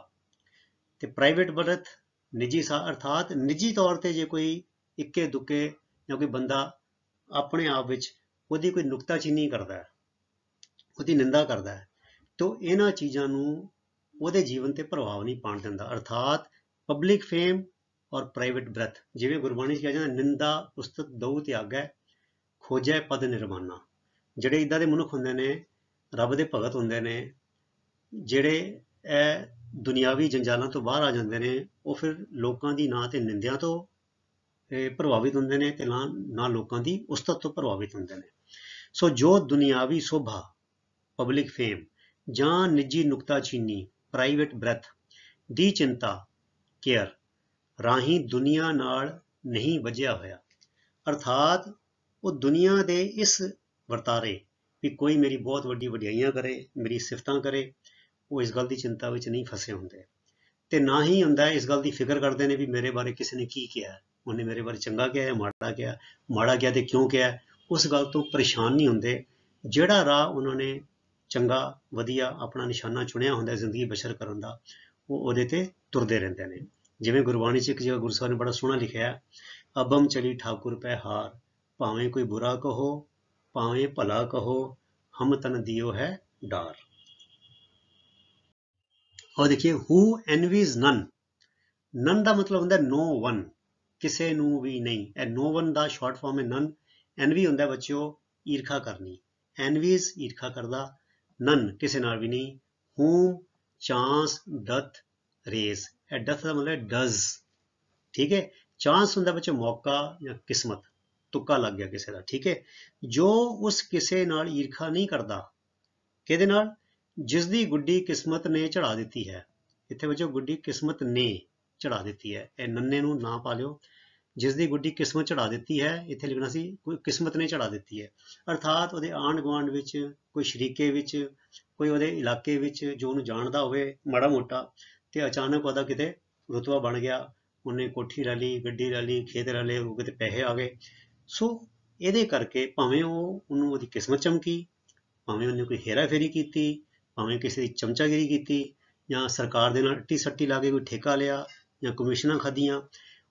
[SPEAKER 1] ਤੇ ਪ੍ਰਾਈਵੇਟ ਬ੍ਰੈਥ ਨਿੱਜੀ ਸਾਹ, ਅਰਥਾਤ ਨਿੱਜੀ ਤੌਰ ਤੇ ਜੇ ਕੋਈ ਇੱਕੇ ਦੁੱਕੇ ਜਾਂ ਕੋਈ ਬੰਦਾ ਆਪਣੇ ਆਪ ਵਿੱਚ ਉਹਦੀ ਕੋਈ ਨੁਕਤਾਚੀਨੀ ਕਰਦਾ ਹੈ, ਉਹਦੀ ਨਿੰਦਾ ਕਰਦਾ ਹੈ, ਤਾਂ ਇਹਨਾਂ ਚੀਜ਼ਾਂ ਨੂੰ ਉਹਦੇ ਜੀਵਨ ਤੇ ਪ੍ਰਭਾਵ ਨਹੀਂ ਪਾਉਣ ਦਿੰਦਾ, ਅਰਥਾਤ ਪਬਲਿਕ ਫੇਮ ਔਰ ਪ੍ਰਾਈਵੇਟ ਬ੍ਰੈਥ। ਜਿਵੇਂ ਗੁਰਬਾਣੀ 'ਚ ਕਿਹਾ ਜਾਂਦਾ ਨਿੰਦਾ ਉਸਤਤ ਦਊ ਤਿਆਗੈ, ਖੋਜੈ ਪਦ ਨਿਰਮਾਨਾ। ਜਿਹੜੇ ਇੱਦਾਂ ਦੇ ਮਨੁੱਖ ਹੁੰਦੇ ਨੇ ਰੱਬ ਦੇ ਭਗਤ ਹੁੰਦੇ ਨੇ, ਜਿਹੜੇ ਇਹ ਦੁਨਿਆਵੀ ਜੰਜਾਲਾਂ ਤੋਂ ਬਾਹਰ ਆ ਜਾਂਦੇ ਨੇ, ਉਹ ਫਿਰ ਲੋਕਾਂ ਦੀ ਨਾ ਤੇ ਨਿੰਦਿਆ ਤੋਂ ਪ੍ਰਭਾਵਿਤ ਹੁੰਦੇ ਨੇ ਤੇ ਨਾ ਲੋਕਾਂ ਦੀ ਉਸਤਤ ਤੋਂ ਪ੍ਰਭਾਵਿਤ ਹੁੰਦੇ ਨੇ। ਸੋ ਜੋ ਦੁਨਿਆਵੀ ਸ਼ੋਭਾ, ਪਬਲਿਕ ਫੇਮ ਜਾਂ ਨਿੱਜੀ ਨੁਕਤਾਚੀਨੀ, ਪ੍ਰਾਈਵੇਟ ਬ੍ਰੈਥ ਦੀ ਚਿੰਤਾ, ਕੇਅਰ ਰਾਹੀਂ ਦੁਨੀਆ ਨਾਲ ਨਹੀਂ ਬੱਝਿਆ ਹੋਇਆ, ਅਰਥਾਤ ਉਹ ਦੁਨੀਆ ਦੇ ਇਸ ਵਰਤਾਰੇ ਵੀ ਕੋਈ ਮੇਰੀ ਬਹੁਤ ਵੱਡੀ ਵਡਿਆਈਆਂ ਕਰੇ, ਮੇਰੀ ਸਿਫਤਾਂ ਕਰੇ, ਉਹ ਇਸ ਗੱਲ ਦੀ ਚਿੰਤਾ ਵਿੱਚ ਨਹੀਂ ਫਸੇ ਹੁੰਦੇ, ਤੇ ਨਾ ਹੀ ਹੁੰਦਾ ਇਸ ਗੱਲ ਦੀ ਫਿਕਰ ਕਰਦੇ ਨੇ ਵੀ ਮੇਰੇ ਬਾਰੇ ਕਿਸੇ ਨੇ ਕੀ ਕਿਹਾ, ਉਹਨੇ ਮੇਰੇ ਬਾਰੇ ਚੰਗਾ ਕਿਹਾ ਜਾਂ ਮਾੜਾ ਕਿਹਾ, ਮਾੜਾ ਕਿਹਾ ਤੇ ਕਿਉਂ ਕਿਹਾ, ਉਸ ਗੱਲ ਤੋਂ ਪਰੇਸ਼ਾਨ ਨਹੀਂ ਹੁੰਦੇ। ਜਿਹੜਾ ਰਾਹ ਉਹਨਾਂ ਨੇ ਚੰਗਾ ਵਧੀਆ ਆਪਣਾ ਨਿਸ਼ਾਨਾ ਚੁਣਿਆ ਹੁੰਦਾ ਜ਼ਿੰਦਗੀ ਬਸ਼ਰ ਕਰਨ ਦਾ, ਉਹ ਉਹਦੇ ਤੇ ਤੁਰਦੇ ਰਹਿੰਦੇ ਨੇ। ਜਿਵੇਂ ਗੁਰਬਾਣੀ 'ਚ ਇੱਕ ਜਗ੍ਹਾ ਗੁਰੂ ਸਾਹਿਬ ਨੇ ਬੜਾ ਸੋਹਣਾ ਲਿਖਿਆ, ਅਬਮ ਚਲੀ ਠਾਕੁਰ ਪੈ ਹਾਰ, ਭਾਵੇਂ ਕੋਈ ਬੁਰਾ ਕਹੋ ਭਾਵੇਂ ਭਲਾ ਕਹੋ, ਹਮ ਤਨ ਦਿਓ ਹੈ ਡਾਰ। और देखिए who envies none, none ਦਾ ਮਤਲਬ ਹੁੰਦਾ no one, ਕਿਸੇ ਨੂੰ ਵੀ ਨਹੀਂ। ਇਹ no one ਦਾ ਸ਼ਾਰਟ ਫਾਰਮ ਹੈ none। envy ਹੁੰਦਾ ਬੱਚਿਓ ਈਰਖਾ ਕਰਨੀ, envies ਈਰਖਾ ਕਰਦਾ, none ਕਿਸੇ ਨਾਲ ਵੀ ਨਹੀਂ। whom chance doth raise, ਇਹ doth ਦਾ ਮਤਲਬ ਹੈ does, ਠੀਕ ਹੈ। ਚਾਂਸ ਹੁੰਦਾ ਬੱਚੋ ਮੌਕਾ ਜਾਂ ਕਿਸਮਤ, ਤੁੱਕਾ ਲੱਗ ਗਿਆ ਕਿਸੇ ਦਾ, ਠੀਕ ਹੈ। ਜੋ ਉਸ ਕਿਸੇ ਨਾਲ ਈਰਖਾ ਨਹੀਂ ਕਰਦਾ, ਕਿਹਦੇ ਨਾਲ? ਜਿਸ ਦੀ ਗੁੱਡੀ ਕਿਸਮਤ ਨੇ ਚੜਾ ਦਿੱਤੀ ਹੈ। ਇੱਥੇ ਬੱਚੋ ਗੁੱਡੀ ਕਿਸਮਤ ਨੇ ਚੜਾ ਦਿੱਤੀ ਹੈ, ਇਹ ਨੰਨੇ ਨੂੰ ਨਾ ਪਾ ਲਿਓ। ਜਿਸ ਦੀ ਗੁੱਡੀ ਕਿਸਮਤ ਚੜਾ ਦਿੱਤੀ ਹੈ, ਇੱਥੇ ਲਿਖਣਾ ਸੀ ਕੋਈ ਕਿਸਮਤ ਨੇ ਚੜਾ ਦਿੱਤੀ ਹੈ, ਅਰਥਾਤ ਉਹਦੇ ਆਂਢ ਗੁਆਂਢ ਵਿੱਚ, ਕੋਈ ਸ਼ਰੀਕੇ ਵਿੱਚ, ਕੋਈ ਉਹਦੇ ਇਲਾਕੇ ਵਿੱਚ ਜੋ ਉਹਨੂੰ ਜਾਣਦਾ ਹੋਵੇ ਮਾੜਾ ਮੋਟਾ, ਤੇ ਅਚਾਨਕ ਉਹਦਾ ਕਿਤੇ ਰੁਤਬਾ ਬਣ ਗਿਆ, ਉਹਨੇ ਕੋਠੀ ਲੈ ਲਈ, ਗੱਡੀ ਲੈ ਲਈ, ਖੇਤ ਲੈ ਲਏ, ਉਹ ਕਿਤੇ ਪੈਸੇ ਆ ਗਏ। ਸੋ ਇਹਦੇ ਕਰਕੇ ਭਾਵੇਂ ਉਹਨੂੰ ਉਹਦੀ ਕਿਸਮਤ ਚਮਕੀ, ਭਾਵੇਂ ਉਹਨੇ ਕੋਈ ਹੇਰਾ ਫੇਰੀ ਕੀਤੀ, ਭਾਵੇਂ ਕਿਸੇ ਦੀ ਚਮਚਾਗਿਰੀ ਕੀਤੀ, ਜਾਂ ਸਰਕਾਰ ਦੇ ਨਾਲ ਅੱਟੀ ਸੱਟੀ ਲਾ ਕੇ ਕੋਈ ਠੇਕਾ ਲਿਆ ਜਾਂ ਕਮਿਸ਼ਨਾਂ ਖਾਧੀਆਂ,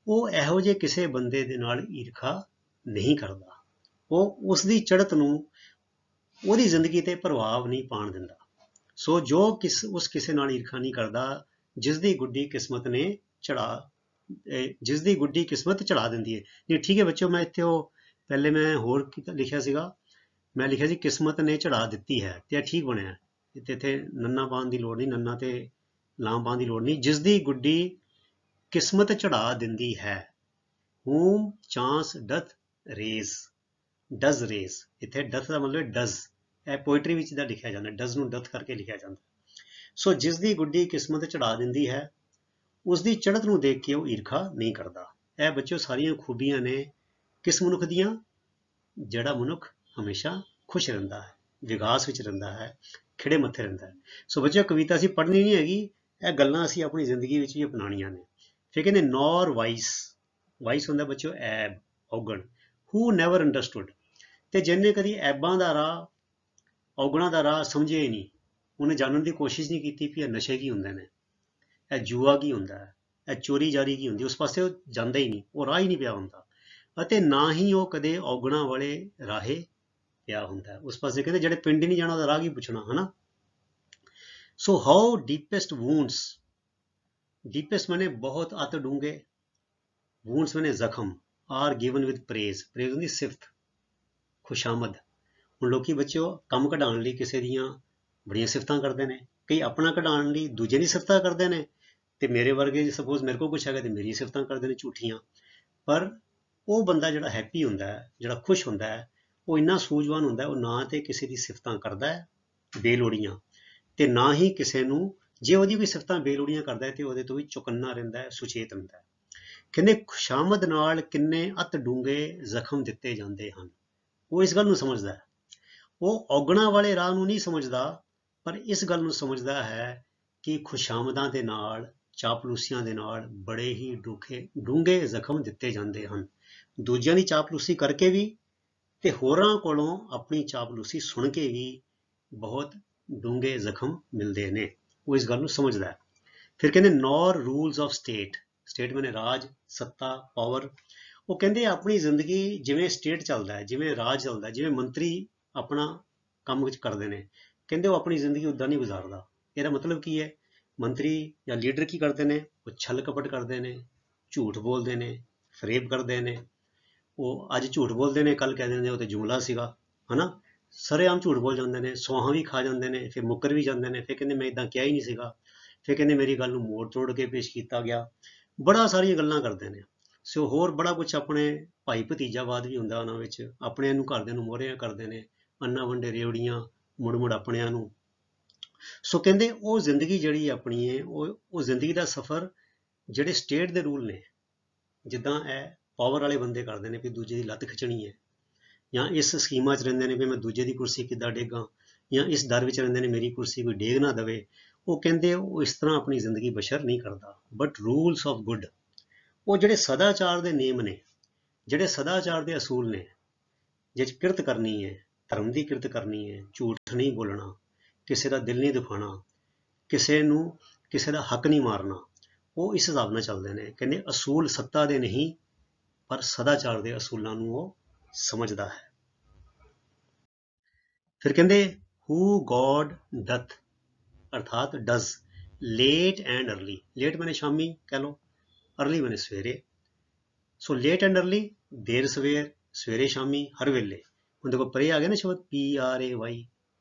[SPEAKER 1] ਉਹ ਇਹੋ ਜਿਹੇ ਕਿਸੇ ਬੰਦੇ ਦੇ ਨਾਲ ਈਰਖਾ ਨਹੀਂ ਕਰਦਾ, ਉਹ ਉਸ ਦੀ ਚੜ੍ਹਤ ਨੂੰ ਉਹਦੀ ਜ਼ਿੰਦਗੀ ਤੇ ਪ੍ਰਭਾਵ ਨਹੀਂ ਪਾਉਣ ਦਿੰਦਾ। ਸੋ ਜੋ ਉਸ ਕਿਸੇ ਨਾਲ ਈਰਖਾ ਨਹੀਂ ਕਰਦਾ ਜਿਸ ਦੀ ਗੁੱਡੀ ਕਿਸਮਤ ਨੇ ਜਿਸ ਦੀ ਗੁੱਡੀ ਕਿਸਮਤ ਚੜਾ ਦਿੰਦੀ ਹੈ। ਨਹੀਂ ਠੀਕ ਹੈ ਬੱਚਿਓ, ਮੈਂ ਇੱਥੇ ਉਹ ਪਹਿਲੇ ਮੈਂ ਹੋਰ ਲਿਖਿਆ ਸੀਗਾ, ਮੈਂ ਲਿਖਿਆ ਸੀ ਕਿਸਮਤ ਨੇ ਚੜਾ ਦਿੱਤੀ ਹੈ, ਤੇ ਇਹ ਠੀਕ ਬਣਿਆ। ਇੱਥੇ ਨੰਨਾ ਪਾਉਣ ਦੀ ਲੋੜ ਨਹੀਂ, ਨੰਨਾ ਤੇ ਲਾਮ ਪਾਉਣ ਦੀ ਲੋੜ ਨਹੀਂ। ਜਿਸ ਦੀ ਗੁੱਡੀ ਕਿਸਮਤ ਚੜਾ ਦਿੰਦੀ ਹੈ, whom chance doth raise, does raise, ਇੱਥੇ ਡਥ ਦਾ ਮਤਲਬ ਡਜ਼, ਇਹ ਪੋਇਟਰੀ ਵਿੱਚ ਦਾ ਲਿਖਿਆ ਜਾਂਦਾ, ਡਜ਼ ਨੂੰ ਡਥ ਕਰਕੇ ਲਿਖਿਆ ਜਾਂਦਾ। ਸੋ ਜਿਸ ਦੀ ਗੁੱਡੀ ਕਿਸਮਤ ਚੜਾ ਦਿੰਦੀ ਹੈ, ਉਸ ਦੀ ਚੜ੍ਹਤ ਨੂੰ ਦੇਖ ਕੇ ਉਹ ਈਰਖਾ ਨਹੀਂ ਕਰਦਾ। ਇਹ ਬੱਚਿਓ ਸਾਰੀਆਂ ਖੂਬੀਆਂ ਨੇ ਕਿਸ ਮਨੁੱਖ ਦੀਆਂ? ਜਿਹੜਾ ਮਨੁੱਖ ਹਮੇਸ਼ਾ ਖੁਸ਼ ਰਹਿੰਦਾ ਹੈ, ਵਿਕਾਸ ਵਿੱਚ ਰਹਿੰਦਾ ਹੈ, ਖਿੜੇ ਮੱਥੇ ਰਹਿੰਦਾ ਹੈ। ਸੋ ਬੱਚਿਓ ਕਵਿਤਾ ਅਸੀਂ ਪੜ੍ਹਨੀ ਨਹੀਂ ਹੈਗੀ, ਇਹ ਗੱਲਾਂ ਅਸੀਂ ਆਪਣੀ ਜ਼ਿੰਦਗੀ ਵਿੱਚ ਵੀ ਅਪਣਾਉਣੀਆਂ ਨੇ। ਫਿਰ ਕਹਿੰਦੇ ਨੌਰ ਵਾਈਸ, ਵਾਈਸ ਹੁੰਦਾ ਬੱਚਿਓ ਐਬ, ਔਗਣ, ਹੂ ਨੈਵਰ ਅੰਡਰਸਟੂਡ, ਤੇ ਜਿਹਨੇ ਕਦੀ ਐਬਾਂ ਦਾ ਰਾਹ, ਔਗਣਾਂ ਦਾ ਰਾਹ ਸਮਝਿਆ ਹੀ ਨਹੀਂ, ਉਹਨੇ ਜਾਣਨ ਦੀ ਕੋਸ਼ਿਸ਼ ਨਹੀਂ ਕੀਤੀ ਵੀ ਇਹ ਨਸ਼ੇ ਕੀ ਹੁੰਦੇ ਨੇ, ਇਹ ਜੂਆ ਕੀ ਹੁੰਦਾ ਹੈ, ਇਹ ਚੋਰੀ ਜਾਰੀ ਕੀ ਹੁੰਦੀ, ਉਸ ਪਾਸੇ ਉਹ ਜਾਂਦਾ ਹੀ ਨਹੀਂ, ਉਹ ਰਾਹ ਹੀ ਨਹੀਂ ਪਿਆ ਹੁੰਦਾ, ਅਤੇ ਨਾ ਹੀ ਉਹ ਕਦੇ ਔਗਣਾਂ ਵਾਲੇ ਰਾਹੇ ਪਿਆ ਹੁੰਦਾ। ਉਸ ਪਾਸੇ ਕਹਿੰਦੇ ਜਿਹੜੇ ਪਿੰਡ ਹੀ ਨਹੀਂ ਜਾਣਾ ਉਹਦਾ ਰਾਹ ਕੀ ਪੁੱਛਣਾ, ਹਨਾ। ਸੋ ਹਾਊ ਡੀਪੈਸਟ ਵੂੰਡਸ, ਡੀਪੈਸਟ ਮੈਨੇ ਬਹੁਤ ਅਤ ਡੂੰਘੇ, ਵੂੰਡਸ ਮੈਨੇ ਜ਼ਖਮ, are given with praise, praise ਹੁੰਦੀ ਸਿਫਤ, ਖੁਸ਼ਾਮਦ। ਹੁਣ ਲੋਕੀ ਬੱਚਿਓ ਕੰਮ ਕਢਾਉਣ ਲਈ ਕਿਸੇ ਦੀਆਂ ਬੜੀਆਂ ਸਿਫਤਾਂ ਕਰਦੇ ਨੇ, ਕਈ ਆਪਣਾ ਕਢਾਉਣ ਲਈ ਦੂਜੇ ਦੀ ਸਿਫਤਾਂ ਕਰਦੇ ਨੇ, ਤੇ ਮੇਰੇ ਵਰਗੇ ਸਪੋਜ਼ ਮੇਰੇ ਕੋਲ ਕੁਛ ਹੈਗਾ ਤੇ ਮੇਰੀ ਸਿਫਤਾਂ ਕਰਦੇ ਨੇ ਝੂਠੀਆਂ। ਪਰ ਉਹ ਬੰਦਾ ਜਿਹੜਾ ਹੈਪੀ ਹੁੰਦਾ ਹੈ, ਜਿਹੜਾ ਖੁਸ਼ ਹੁੰਦਾ ਹੈ, ਉਹ ਇੰਨਾ ਸੂਝਵਾਨ ਹੁੰਦਾ ਹੈ, ਉਹ ਨਾ ਤੇ ਕਿਸੇ ਦੀ ਸਿਫਤਾਂ ਕਰਦਾ ਹੈ ਬੇਲੋੜੀਆਂ, ਤੇ ਨਾ ਹੀ ਕਿਸੇ ਨੂੰ, ਜੇ ਉਹਦੀ ਕੋਈ ਸਿਫਤਾਂ ਬੇਲੋੜੀਆਂ ਕਰਦਾ ਹੈ ਤੇ ਉਹਦੇ ਤੋਂ ਵੀ ਚੁਕੰਨਾ ਰਹਿੰਦਾ ਹੈ, ਸੁਚੇਤ ਰਹਿੰਦਾ ਹੈ। ਕਹਿੰਦੇ ਖੁਸ਼ਾਮਦ ਨਾਲ ਕਿੰਨੇ ਅਤ ਡੂੰਘੇ ਜ਼ਖਮ ਦਿੱਤੇ ਜਾਂਦੇ ਹਨ। ਉਹ ਇਸ ਗੱਲ ਨੂੰ ਸਮਝਦਾ ਹੈ, ਉਹ ਔਗਣਾਂ ਵਾਲੇ ਰਾਹ ਨੂੰ ਨਹੀਂ ਸਮਝਦਾ, ਪਰ ਇਸ ਗੱਲ ਨੂੰ ਸਮਝਦਾ ਹੈ ਕਿ ਖੁਸ਼ਾਮਦਾਂ ਦੇ ਨਾਲ, ਚਾਪਲੂਸੀਆਂ ਦੇ ਨਾਲ ਬੜੇ ਹੀ ਡੂੰਘੇ ਜ਼ਖਮ ਦਿੱਤੇ ਜਾਂਦੇ ਹਨ। ਦੂਜਿਆਂ ਦੀ ਚਾਪਲੂਸੀ ਕਰਕੇ ਵੀ, ਤੇ ਹੋਰਾਂ ਕੋਲੋਂ ਆਪਣੀ ਚਾਪਲੂਸੀ ਸੁਣ ਕੇ ਵੀ ਬਹੁਤ ਡੂੰਘੇ ਜ਼ਖਮ ਮਿਲਦੇ ਨੇ। ਉਹ ਇਸ ਗੱਲ ਨੂੰ ਸਮਝਦਾ ਹੈ। ਫਿਰ ਕਹਿੰਦੇ ਨੌਰ ਰੂਲਸ ਆਫ ਸਟੇਟ, ਸਟੇਟ ਮੈਨੇ ਰਾਜ, ਸੱਤਾ, ਪਾਵਰ। ਉਹ ਕਹਿੰਦੇ ਆਪਣੀ ਜ਼ਿੰਦਗੀ ਜਿਵੇਂ ਸਟੇਟ ਚੱਲਦਾ ਹੈ, ਜਿਵੇਂ ਰਾਜ ਚੱਲਦਾ ਹੈ, ਜਿਵੇਂ ਮੰਤਰੀ ਆਪਣਾ ਕੰਮ ਵਿੱਚ ਕਰਦੇ ਨੇ, ਕਹਿੰਦੇ ਉਹ ਆਪਣੀ ਜ਼ਿੰਦਗੀ ਉੱਦਾਂ ਨਹੀਂ ਗੁਜ਼ਾਰਦਾ। ਇਹਦਾ ਮਤਲਬ ਕੀ ਹੈ? ਮੰਤਰੀ ਜਾਂ ਲੀਡਰ ਕੀ ਕਰਦੇ ਨੇ? ਉਹ ਛਲ ਕਪਟ ਕਰਦੇ ਨੇ, ਝੂਠ ਬੋਲਦੇ ਨੇ, ਫਰੇਬ ਕਰਦੇ ਨੇ। ਉਹ ਅੱਜ ਝੂਠ ਬੋਲਦੇ ਨੇ, ਕੱਲ ਕਹਿ ਦਿੰਦੇ ਨੇ ਉਹ ਤੇ ਜੁਮਲਾ ਸੀਗਾ, ਹਨਾ। ਸਰੇਆਮ ਝੂਠ ਬੋਲ ਜਾਂਦੇ ਨੇ, ਸੁਆਹਾਂ ਵੀ ਖਾ ਜਾਂਦੇ ਨੇ, ਫਿਰ ਮੁੱਕਰ ਵੀ ਜਾਂਦੇ ਨੇ, ਫਿਰ ਕਹਿੰਦੇ ਮੈਂ ਇਦਾਂ ਕਿਹਾ ਹੀ ਨਹੀਂ ਸੀਗਾ, ਫਿਰ ਕਹਿੰਦੇ ਮੇਰੀ ਗੱਲ ਨੂੰ ਮੋੜ ਤੋੜ ਕੇ ਪੇਸ਼ ਕੀਤਾ ਗਿਆ, ਬੜਾ ਸਾਰੀਆਂ ਗੱਲਾਂ ਕਰਦੇ ਨੇ। ਸੋ ਹੋਰ ਬੜਾ ਕੁਛ ਆਪਣੇ ਭਾਈ ਭਤੀਜਾਵਾਦ ਵੀ ਹੁੰਦਾ ਉਹਨਾਂ ਵਿੱਚ, ਆਪਣਿਆਂ ਨੂੰ ਘਰਦਿਆਂ ਨੂੰ ਮੋਹਰਿਆਂ ਕਰਦੇ ਨੇ, ਅੰਨਾ ਵੰਡੇ ਰੇਵੜੀਆਂ, ਮੁੜ ਮੁੜ ਆਪਣਿਆਂ ਨੂੰ। ਸੋ ਕਹਿੰਦੇ ਉਹ ਜ਼ਿੰਦਗੀ ਜਿਹੜੀ ਆਪਣੀ ਹੈ, ਉਹ ਜ਼ਿੰਦਗੀ ਦਾ ਸਫ਼ਰ ਜਿਹੜੇ ਸਟੇਟ ਦੇ ਰੂਲ ਨੇ, ਜਿੱਦਾਂ ਇਹ ਪਾਵਰ ਵਾਲੇ ਬੰਦੇ ਕਰਦੇ ਨੇ ਵੀ ਦੂਜੇ ਦੀ ਲੱਤ ਖਿੱਚਣੀ ਹੈ, ਜਾਂ ਇਸ ਸਕੀਮਾਂ 'ਚ ਰਹਿੰਦੇ ਨੇ ਵੀ ਮੈਂ ਦੂਜੇ ਦੀ ਕੁਰਸੀ ਕਿੱਦਾਂ ਡੇਗਾਂ, ਜਾਂ ਇਸ ਡਰ ਵਿੱਚ ਰਹਿੰਦੇ ਨੇ ਮੇਰੀ ਕੁਰਸੀ ਕੋਈ ਡੇਗ ਨਾ ਦੇਵੇ। ਉਹ ਕਹਿੰਦੇ ਉਹ ਇਸ ਤਰ੍ਹਾਂ ਆਪਣੀ ਜ਼ਿੰਦਗੀ ਬਸ਼ਰ ਨਹੀਂ ਕਰਦਾ। ਬਟ ਰੂਲਸ ਆਫ ਗੁੱਡ, ਉਹ ਜਿਹੜੇ ਸਦਾਚਾਰ ਦੇ ਨੇਮ ਨੇ, ਜਿਹੜੇ ਸਦਾਚਾਰ ਦੇ ਅਸੂਲ ਨੇ, ਜਿਹ 'ਚ ਕਿਰਤ ਕਰਨੀ ਹੈ, ਧਰਮ ਦੀ ਕਿਰਤ ਕਰਨੀ ਹੈ, ਝੂਠ ਨਹੀਂ ਬੋਲਣਾ, ਕਿਸੇ ਦਾ ਦਿਲ ਨਹੀਂ ਦੁਖਾਉਣਾ, ਕਿਸੇ ਨੂੰ ਕਿਸੇ ਦਾ ਹੱਕ ਨਹੀਂ ਮਾਰਨਾ, ਉਹ ਇਸ ਹਿਸਾਬ ਨਾਲ ਚੱਲਦੇ ਨੇ। ਕਹਿੰਦੇ ਅਸੂਲ ਸੱਤਾ ਦੇ ਨਹੀਂ, ਪਰ ਸਦਾਚਾਰ ਦੇ ਅਸੂਲਾਂ ਨੂੰ ਉਹ ਸਮਝਦਾ ਹੈ। ਫਿਰ ਕਹਿੰਦੇ ਹੂ ਗॉड ਡਥ, ਅਰਥਾਤ does, late and early, late ਮੈਨੇ ਸ਼ਾਮੀ ਕਹਿ ਲਓ, ਅਰਲੀ ਮੈਨੇ ਸਵੇਰੇ। ਸੋ ਲੇਟ ਐਂਡ ਅਰਲੀ, ਦੇਰ ਸਵੇਰ, ਸਵੇਰੇ ਸ਼ਾਮੀ, ਹਰ ਵੇਲੇ। ਹੁਣ ਦੇਖੋ ਪਰੇ ਆ ਗਿਆ ਨਾ ਸ਼ਬਦ PRAY,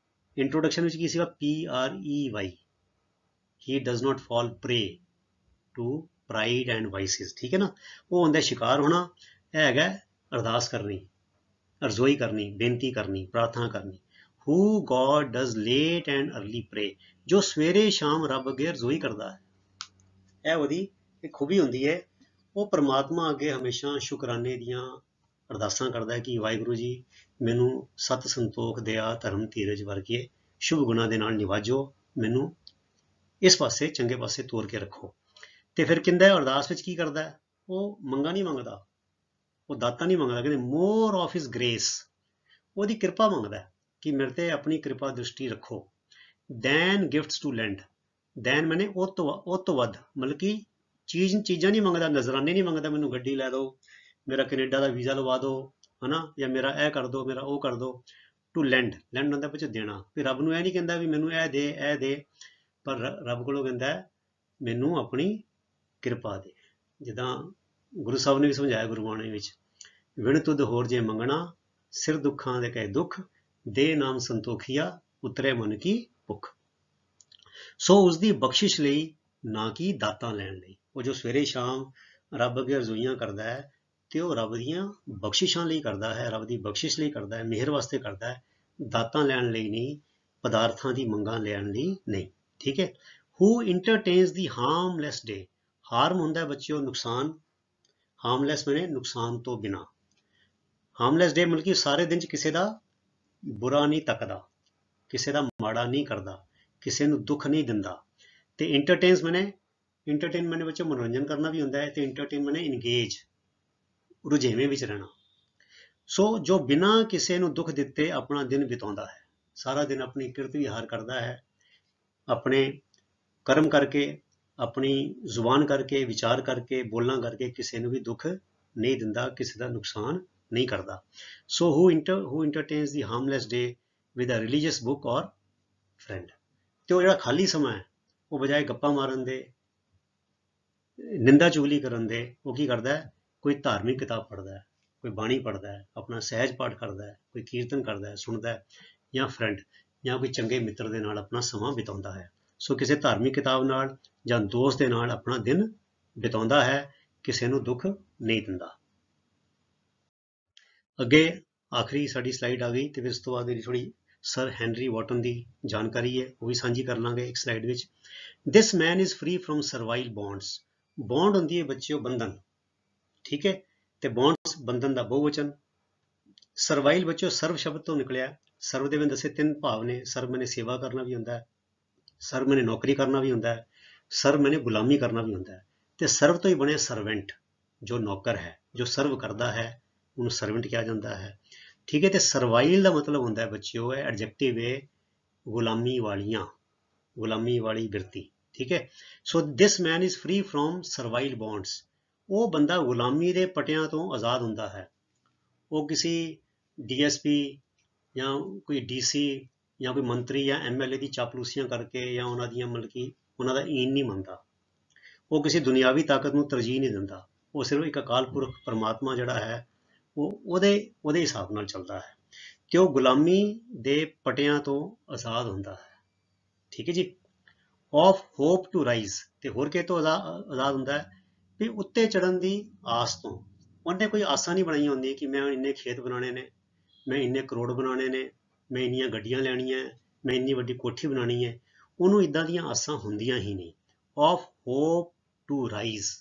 [SPEAKER 1] ਇੰਟਰੋਡਕਸ਼ਨ ਵਿੱਚ ਕੀ ਸੀਗਾ? PREY, he does not fall prey to pride and vices, ਠੀਕ ਹੈ ਨਾ। ਉਹ ਹੁੰਦਾ ਸ਼ਿਕਾਰ ਹੋਣਾ, ਇਹ ਹੈਗਾ ਅਰਦਾਸ ਕਰਨੀ, ਅਰਜ਼ੋਈ ਕਰਨੀ, ਬੇਨਤੀ ਕਰਨੀ, ਪ੍ਰਾਰਥਨਾ ਕਰਨੀ। Who God does late and early pray, ਜੋ ਸਵੇਰੇ ਸ਼ਾਮ ਰੱਬ ਅੱਗੇ ਅਰਜ਼ੋਈ ਕਰਦਾ ਹੈ, ਇਹ ਉਹਦੀ ਇੱਕ ਖੂਬੀ ਹੁੰਦੀ ਹੈ। ਉਹ ਪਰਮਾਤਮਾ ਅੱਗੇ ਹਮੇਸ਼ਾ ਸ਼ੁਕਰਾਨੇ ਦੀਆਂ ਅਰਦਾਸਾਂ ਕਰਦਾ ਹੈ ਕਿ ਵਾਹਿਗੁਰੂ ਜੀ ਮੈਨੂੰ ਸਤ ਸੰਤੋਖ ਦਿਆ, ਧਰਮ ਧੀਰਜ ਵਰਗੇ ਸ਼ੁਭ ਗੁਣਾਂ ਦੇ ਨਾਲ ਨਿਵਾਜੋ, ਮੈਨੂੰ ਇਸ ਪਾਸੇ ਚੰਗੇ ਪਾਸੇ ਤੋਰ ਕੇ ਰੱਖੋ। ਤੇ ਫਿਰ ਕਹਿੰਦਾ ਅਰਦਾਸ ਵਿੱਚ ਕੀ ਕਰਦਾ? ਉਹ ਮੰਗਾ ਨਹੀਂ ਮੰਗਦਾ, ਉਹ ਦਾਤਾ ਨਹੀਂ ਮੰਗਦਾ, ਕਹਿੰਦੇ ਮੋਰ ਆਫ ਹਿਸ ਗ੍ਰੇਸ, ਉਹਦੀ ਕਿਰਪਾ ਮੰਗਦਾ ਕਿ ਮੇਰੇ ਤੇ ਆਪਣੀ ਕਿਰਪਾ ਦ੍ਰਿਸ਼ਟੀ ਰੱਖੋ। Than gifts to lend, than ਮੈਨੇ ਉਹ ਤੋਂ ਵੱਧ, ਮਤਲਬ ਕਿ ਚੀਜ਼ਾਂ ਨਹੀਂ ਮੰਗਦਾ, ਨਜ਼ਰਾਨੇ ਨਹੀਂ ਮੰਗਦਾ, ਮੈਨੂੰ ਗੱਡੀ ਲੈ ਦਿਓ, ਮੇਰਾ ਕੈਨੇਡਾ ਦਾ ਵੀਜ਼ਾ ਲਵਾ ਦਿਓ, ਹਨਾ, ਜਾਂ ਮੇਰਾ ਇਹ ਕਰ ਦਿਓ, ਮੇਰਾ ਉਹ ਕਰ ਦਿਓ। ਟੂ ਲੈਂਡ, ਲੈਂਡ ਹੁੰਦਾ ਵਿੱਚ ਦੇਣਾ। ਵੀ ਰੱਬ ਨੂੰ ਇਹ ਨਹੀਂ ਕਹਿੰਦਾ ਵੀ ਮੈਨੂੰ ਇਹ ਦੇ, ਇਹ ਦੇ, ਪਰ ਰੱਬ ਕੋਲੋਂ ਕਹਿੰਦਾ ਮੈਨੂੰ ਆਪਣੀ ਕਿਰਪਾ ਦੇ। ਜਿੱਦਾਂ ਗੁਰੂ ਸਾਹਿਬ ਨੇ ਵੀ ਸਮਝਾਇਆ ਗੁਰਬਾਣੀ ਵਿੱਚ, ਵਿਣ ਤੁਧ ਹੋਰ ਜੇ ਮੰਗਣਾ, ਸਿਰ ਦੁੱਖਾਂ ਦੇ ਕਹੇ ਦੁੱਖ, ਦੇ ਨਾਮ ਸੰਤੋਖੀਆ, ਉਤਰੇ ਮਨ ਕੀ ਭੁੱਖ। ਸੋ ਉਸਦੀ ਬਖਸ਼ਿਸ਼ ਲਈ, ਨਾ ਕਿ ਦਾਤਾਂ ਲੈਣ ਲਈ। ਉਹ ਜੋ ਸਵੇਰੇ ਸ਼ਾਮ ਰੱਬ ਅੱਗੇ ਅਰਜ਼ੋਈਆਂ ਕਰਦਾ ਹੈ, ਤੇ ਉਹ ਰੱਬ ਦੀਆਂ ਬਖਸ਼ਿਸ਼ਾਂ ਲਈ ਕਰਦਾ ਹੈ, ਰੱਬ ਦੀ ਬਖਸ਼ਿਸ਼ ਲਈ ਕਰਦਾ ਹੈ, ਮਿਹਰ ਵਾਸਤੇ ਕਰਦਾ ਹੈ, ਦਾਤਾਂ ਲੈਣ ਲਈ ਨਹੀਂ, ਪਦਾਰਥਾਂ ਦੀ ਮੰਗਾਂ ਲੈਣ ਲਈ ਨਹੀਂ। ਠੀਕ ਹੈ। Who entertains the harmless day? ਹਾਰਮ ਹੁੰਦਾ ਹੈ ਬੱਚਿਓ ਨੁਕਸਾਨ, ਹਾਰਮਲੈਸ ਮੈਨੇ ਨੁਕਸਾਨ ਤੋਂ ਬਿਨਾ। ਹਾਰਮਲੈਸ ਡੇ ਮਤਲਬ ਕਿ ਸਾਰੇ ਦਿਨ ਚ ਕਿਸੇ ਦਾ ਬੁਰਾ ਨਹੀਂ ਤੱਕਦਾ, ਕਿਸੇ ਦਾ ਮਾੜਾ ਨਹੀਂ ਕਰਦਾ, ਕਿਸੇ ਨੂੰ ਦੁੱਖ ਨਹੀਂ ਦਿੰਦਾ। ਤੇ ਇੰਟਰਟੇਨਸ ਮੈਨੇ, ਇੰਟਰਟੇਨ ਮੈਨੇ ਬੱਚਿਓ ਮਨੋਰੰਜਨ ਕਰਨਾ ਵੀ ਹੁੰਦਾ ਹੈ, ਤੇ ਇੰਟਰਟੇਨ ਮੈਨੇ ਇੰਗੇਜ, ਰੁਝੇਵੇਂ ਵਿੱਚ ਰਹਿਣਾ। ਸੋ ਜੋ ਬਿਨਾਂ ਕਿਸੇ ਨੂੰ ਦੁੱਖ ਦਿੱਤੇ ਆਪਣਾ ਦਿਨ ਬਿਤਾਉਂਦਾ ਹੈ, ਸਾਰਾ ਦਿਨ ਆਪਣੀ ਕਿਰਤ ਵਿਹਾਰ ਕਰਦਾ ਹੈ, ਆਪਣੇ ਕਰਮ ਕਰਕੇ, ਆਪਣੀ ਜ਼ੁਬਾਨ ਕਰਕੇ, ਵਿਚਾਰ ਕਰਕੇ, ਬੋਲਾਂ ਕਰਕੇ ਕਿਸੇ ਨੂੰ ਵੀ ਦੁੱਖ ਨਹੀਂ ਦਿੰਦਾ, ਕਿਸੇ ਦਾ ਨੁਕਸਾਨ ਨਹੀਂ ਕਰਦਾ। ਸੋ who entertains the harmless day with a religious book or friend? ਤੇ ਉਹ ਜਿਹੜਾ ਖਾਲੀ ਸਮਾਂ ਹੈ ਉਹ ਬਜਾਏ ਗੱਪਾਂ ਮਾਰਨ ਦੇ, ਨਿੰਦਾ ਚੁਗਲੀ ਕਰਨ ਦੇ, ਉਹ ਕੀ ਕਰਦਾ ਹੈ? ਕੋਈ ਧਾਰਮਿਕ ਕਿਤਾਬ ਪੜ੍ਹਦਾ ਹੈ, ਕੋਈ ਬਾਣੀ ਪੜ੍ਹਦਾ ਹੈ, ਆਪਣਾ ਸਹਿਜ ਪਾਠ ਕਰਦਾ ਹੈ, ਕੋਈ ਕੀਰਤਨ ਕਰਦਾ ਹੈ, ਸੁਣਦਾ ਹੈ, ਜਾਂ ਫਰੈਂਡ ਜਾਂ ਕੋਈ ਚੰਗੇ ਮਿੱਤਰ ਦੇ ਨਾਲ ਆਪਣਾ ਸਮਾਂ ਬਿਤਾਉਂਦਾ ਹੈ। ਸੋ ਕਿਸੇ ਧਾਰਮਿਕ ਕਿਤਾਬ ਨਾਲ ਜਾਂ ਦੋਸਤ ਦੇ ਨਾਲ ਆਪਣਾ ਦਿਨ ਬਿਤਾਉਂਦਾ ਹੈ, ਕਿਸੇ ਨੂੰ ਦੁੱਖ ਨਹੀਂ ਦਿੰਦਾ। ਅੱਗੇ ਆਖਰੀ ਸਾਡੀ ਸਲਾਈਡ ਆ ਗਈ, ਤੇ ਫਿਰ ਉਸ ਤੋਂ ਬਾਅਦ ਮੇਰੀ ਥੋੜੀ ਸਰ ਹੈਨਰੀ ਵਾਟਨ ਦੀ ਜਾਣਕਾਰੀ ਹੈ, ਉਹ ਵੀ ਸਾਂਝੀ ਕਰ ਲਾਂਗੇ ਇੱਕ ਸਲਾਈਡ ਵਿੱਚ। This man is free from servile bonds. Bond ਹੁੰਦੀ ਹੈ ਬੱਚਿਓ ਬੰਧਨ, ਠੀਕ ਹੈ, ਤੇ ਬੌਂਡਸ ਬੰਧਨ ਦਾ ਬਹੁਵਚਨ। ਸਰਵਾਈਲ ਬੱਚਿਓ ਸਰਵ ਸ਼ਬਦ ਤੋਂ ਨਿਕਲਿਆ। ਸਰਵ ਦੇ ਵਿੱਚ ਦੱਸੇ ਤਿੰਨ ਭਾਵ ਨੇ। ਸਰਵ ਮੈਨੇ ਸੇਵਾ ਕਰਨਾ ਵੀ ਹੁੰਦਾ ਹੈ, ਸਰਵ ਮੈਨੇ ਨੌਕਰੀ ਕਰਨਾ ਵੀ ਹੁੰਦਾ ਹੈ, ਸਰਵ ਮੈਨੇ ਗੁਲਾਮੀ ਕਰਨਾ ਵੀ ਹੁੰਦਾ ਹੈ। ਤੇ ਸਰਵ ਤੋਂ ਹੀ ਬਣਿਆ ਸਰਵੈਂਟ, ਜੋ ਨੌਕਰ ਹੈ, ਜੋ ਸਰਵ ਕਰਦਾ ਹੈ, ਉਹਨੂੰ ਸਰਵੈਂਟ ਕਿਹਾ ਜਾਂਦਾ ਹੈ। ਠੀਕ ਹੈ। ਤੇ ਸਰਵਾਈਲ ਦਾ ਮਤਲਬ ਹੁੰਦਾ ਹੈ ਬੱਚਿਓ, ਹੈ ਐਡਜੈਕਟਿਵ ਹੈ ਗੁਲਾਮੀ ਵਾਲੀਆਂ, ਗੁਲਾਮੀ ਵਾਲੀ ਬਿਰਤੀ। ਠੀਕ ਹੈ। So this man is free from servile bonds. ਉਹ ਬੰਦਾ ਗੁਲਾਮੀ ਦੇ ਪਟਿਆਂ ਤੋਂ ਆਜ਼ਾਦ ਹੁੰਦਾ ਹੈ। ਉਹ ਕਿਸੇ ਡੀਐਸਪੀ ਜਾਂ ਕੋਈ ਡੀਸੀ ਜਾਂ ਕੋਈ ਮੰਤਰੀ ਜਾਂ ਐਮਐਲਏ ਦੀ ਚਾਪਲੂਸੀਆਂ ਕਰਕੇ ਜਾਂ ਉਹਨਾਂ ਦੀਆਂ ਮਤਲਬ ਕਿ ਉਹਨਾਂ ਦਾ ਈਨ ਨਹੀਂ ਮੰਨਦਾ। ਉਹ ਕਿਸੇ ਦੁਨਿਆਵੀ ਤਾਕਤ ਨੂੰ ਤਰਜੀਹ ਨਹੀਂ ਦਿੰਦਾ। ਉਹ ਸਿਰਫ ਇੱਕ ਅਕਾਲ ਪੁਰਖ ਪਰਮਾਤਮਾ ਜਿਹੜਾ ਹੈ ਉਹਦੇ ਹਿਸਾਬ ਨਾਲ ਚੱਲਦਾ ਹੈ, ਕਿ ਉਹ ਗੁਲਾਮੀ ਦੇ ਪਟਿਆਂ ਤੋਂ ਆਜ਼ਾਦ ਹੁੰਦਾ ਹੈ। ਠੀਕ ਹੈ ਜੀ। ਆਫ ਹੋਪ ਟੂ ਰਾਈਜ਼, ਤੇ ਹੋਰ ਕਿਹ ਤੋਂ ਆਜ਼ਾਦ ਹੁੰਦਾ ਹੈ? ਵੀ ਉੱਤੇ ਚੜ੍ਹਨ ਦੀ ਆਸ ਤੋਂ। ਉਹਨੇ ਕੋਈ ਆਸਾਂ ਨਹੀਂ ਬਣਾਈਆਂ ਹੁੰਦੀਆਂ ਕਿ ਮੈਂ ਇੰਨੇ ਖੇਤ ਬਣਾਉਣੇ ਨੇ, ਮੈਂ ਇੰਨੇ ਕਰੋੜ ਬਣਾਉਣੇ ਨੇ, ਮੈਂ ਇੰਨੀਆਂ ਗੱਡੀਆਂ ਲੈਣੀਆਂ, ਮੈਂ ਇੰਨੀ ਵੱਡੀ ਕੋਠੀ ਬਣਾਉਣੀ ਹੈ। ਉਹਨੂੰ ਇੱਦਾਂ ਦੀਆਂ ਆਸਾਂ ਹੁੰਦੀਆਂ ਹੀ ਨਹੀਂ। ਆਫ ਹੋਪ ਟੂ ਰਾਈਜ਼,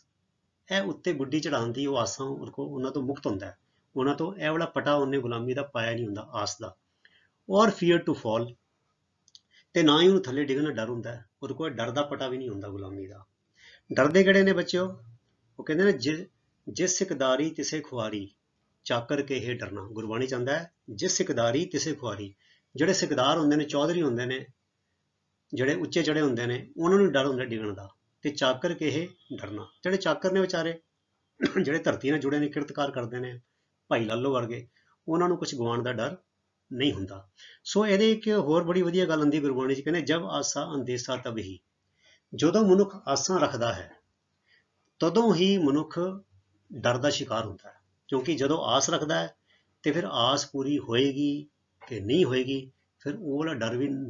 [SPEAKER 1] ਇਹ ਉੱਤੇ ਗੁੱਡੀ ਚੜਾਉਣ ਦੀ ਉਹ ਆਸਾਂ ਉਹਨਾਂ ਤੋਂ ਮੁਕਤ ਹੁੰਦਾ ਹੈ। ਉਹਨਾਂ ਤੋਂ ਇਹ ਵਾਲਾ ਪਟਾ ਉਹਨੇ ਗੁਲਾਮੀ ਦਾ ਪਾਇਆ ਨਹੀਂ ਹੁੰਦਾ, ਆਸ ਦਾ। ਔਰ ਫੀਅਰ ਟੂ ਫਾਲ, ਤੇ ਨਾ ਹੀ ਉਹਨੂੰ ਥੱਲੇ ਡਿੱਗਣ ਦਾ ਡਰ ਹੁੰਦਾ ਹੈ। ਉਹਦੇ ਕੋਲ ਡਰ ਦਾ ਪਟਾ ਵੀ ਨਹੀਂ ਹੁੰਦਾ ਗੁਲਾਮੀ ਦਾ। ਡਰਦੇ ਕਿਹੜੇ ਨੇ ਬੱਚਿਓ? ਉਹ ਕਹਿੰਦੇ ਨੇ ਜਿਸ ਸਿਕਦਾਰੀ ਤਿਸੇ ਖੁਆਰੀ, ਚਾਕਰ ਕੇ ਇਹ ਡਰਨਾ। ਗੁਰਬਾਣੀ ਚ ਆਉਂਦਾ ਹੈ ਜਿਸ ਸਿਕਦਾਰੀ ਤਿਸੇ ਖੁਆਰੀ। ਜਿਹੜੇ ਸਿਕਦਾਰ ਹੁੰਦੇ ਨੇ, ਚੌਧਰੀ ਹੁੰਦੇ ਨੇ, ਜਿਹੜੇ ਉੱਚੇ ਚੜੇ ਹੁੰਦੇ ਨੇ, ਉਹਨਾਂ ਨੂੰ ਡਰ ਹੁੰਦਾ ਡਿੱਗਣ ਦਾ। ਤੇ ਚਾਕਰ ਕੇ ਇਹ ਡਰਨਾ, ਜਿਹੜੇ ਚਾਕਰ ਨੇ ਵਿਚਾਰੇ, ਜਿਹੜੇ ਧਰਤੀ ਨਾਲ ਜੁੜੇ ਨੇ, ਕਿਰਤਕਾਰ ਕਰਦੇ ਨੇ, ਭਾਈ ਲਾਲੋ ਵਰਗੇ, ਉਹਨਾਂ ਨੂੰ ਕੁਝ ਗਵਾਉਣ ਦਾ ਡਰ ਨਹੀਂ ਹੁੰਦਾ। ਸੋ ਇਹਦੇ ਇੱਕ ਹੋਰ ਬੜੀ ਵਧੀਆ ਗੱਲ ਹੁੰਦੀ ਗੁਰਬਾਣੀ ਚ, ਕਹਿੰਦੇ ਜਬ ਆਸਾ ਅੰਦੇਸਾ ਤਬ ਹੀ। ਜਦੋਂ ਮਨੁੱਖ ਆਸਾਂ ਰੱਖਦਾ ਹੈ ਤਦੋਂ ਹੀ ਮਨੁੱਖ ਡਰ ਦਾ ਸ਼ਿਕਾਰ ਹੁੰਦਾ ਹੈ। ਕਿਉਂਕਿ ਜਦੋਂ ਆਸ ਰੱਖਦਾ ਹੈ ਤੇ ਫਿਰ ਆਸ ਪੂਰੀ ਹੋਏਗੀ ਕਿ ਨਹੀਂ ਹੋਏਗੀ, ਫਿਰ ਉਹ ਵਾਲਾ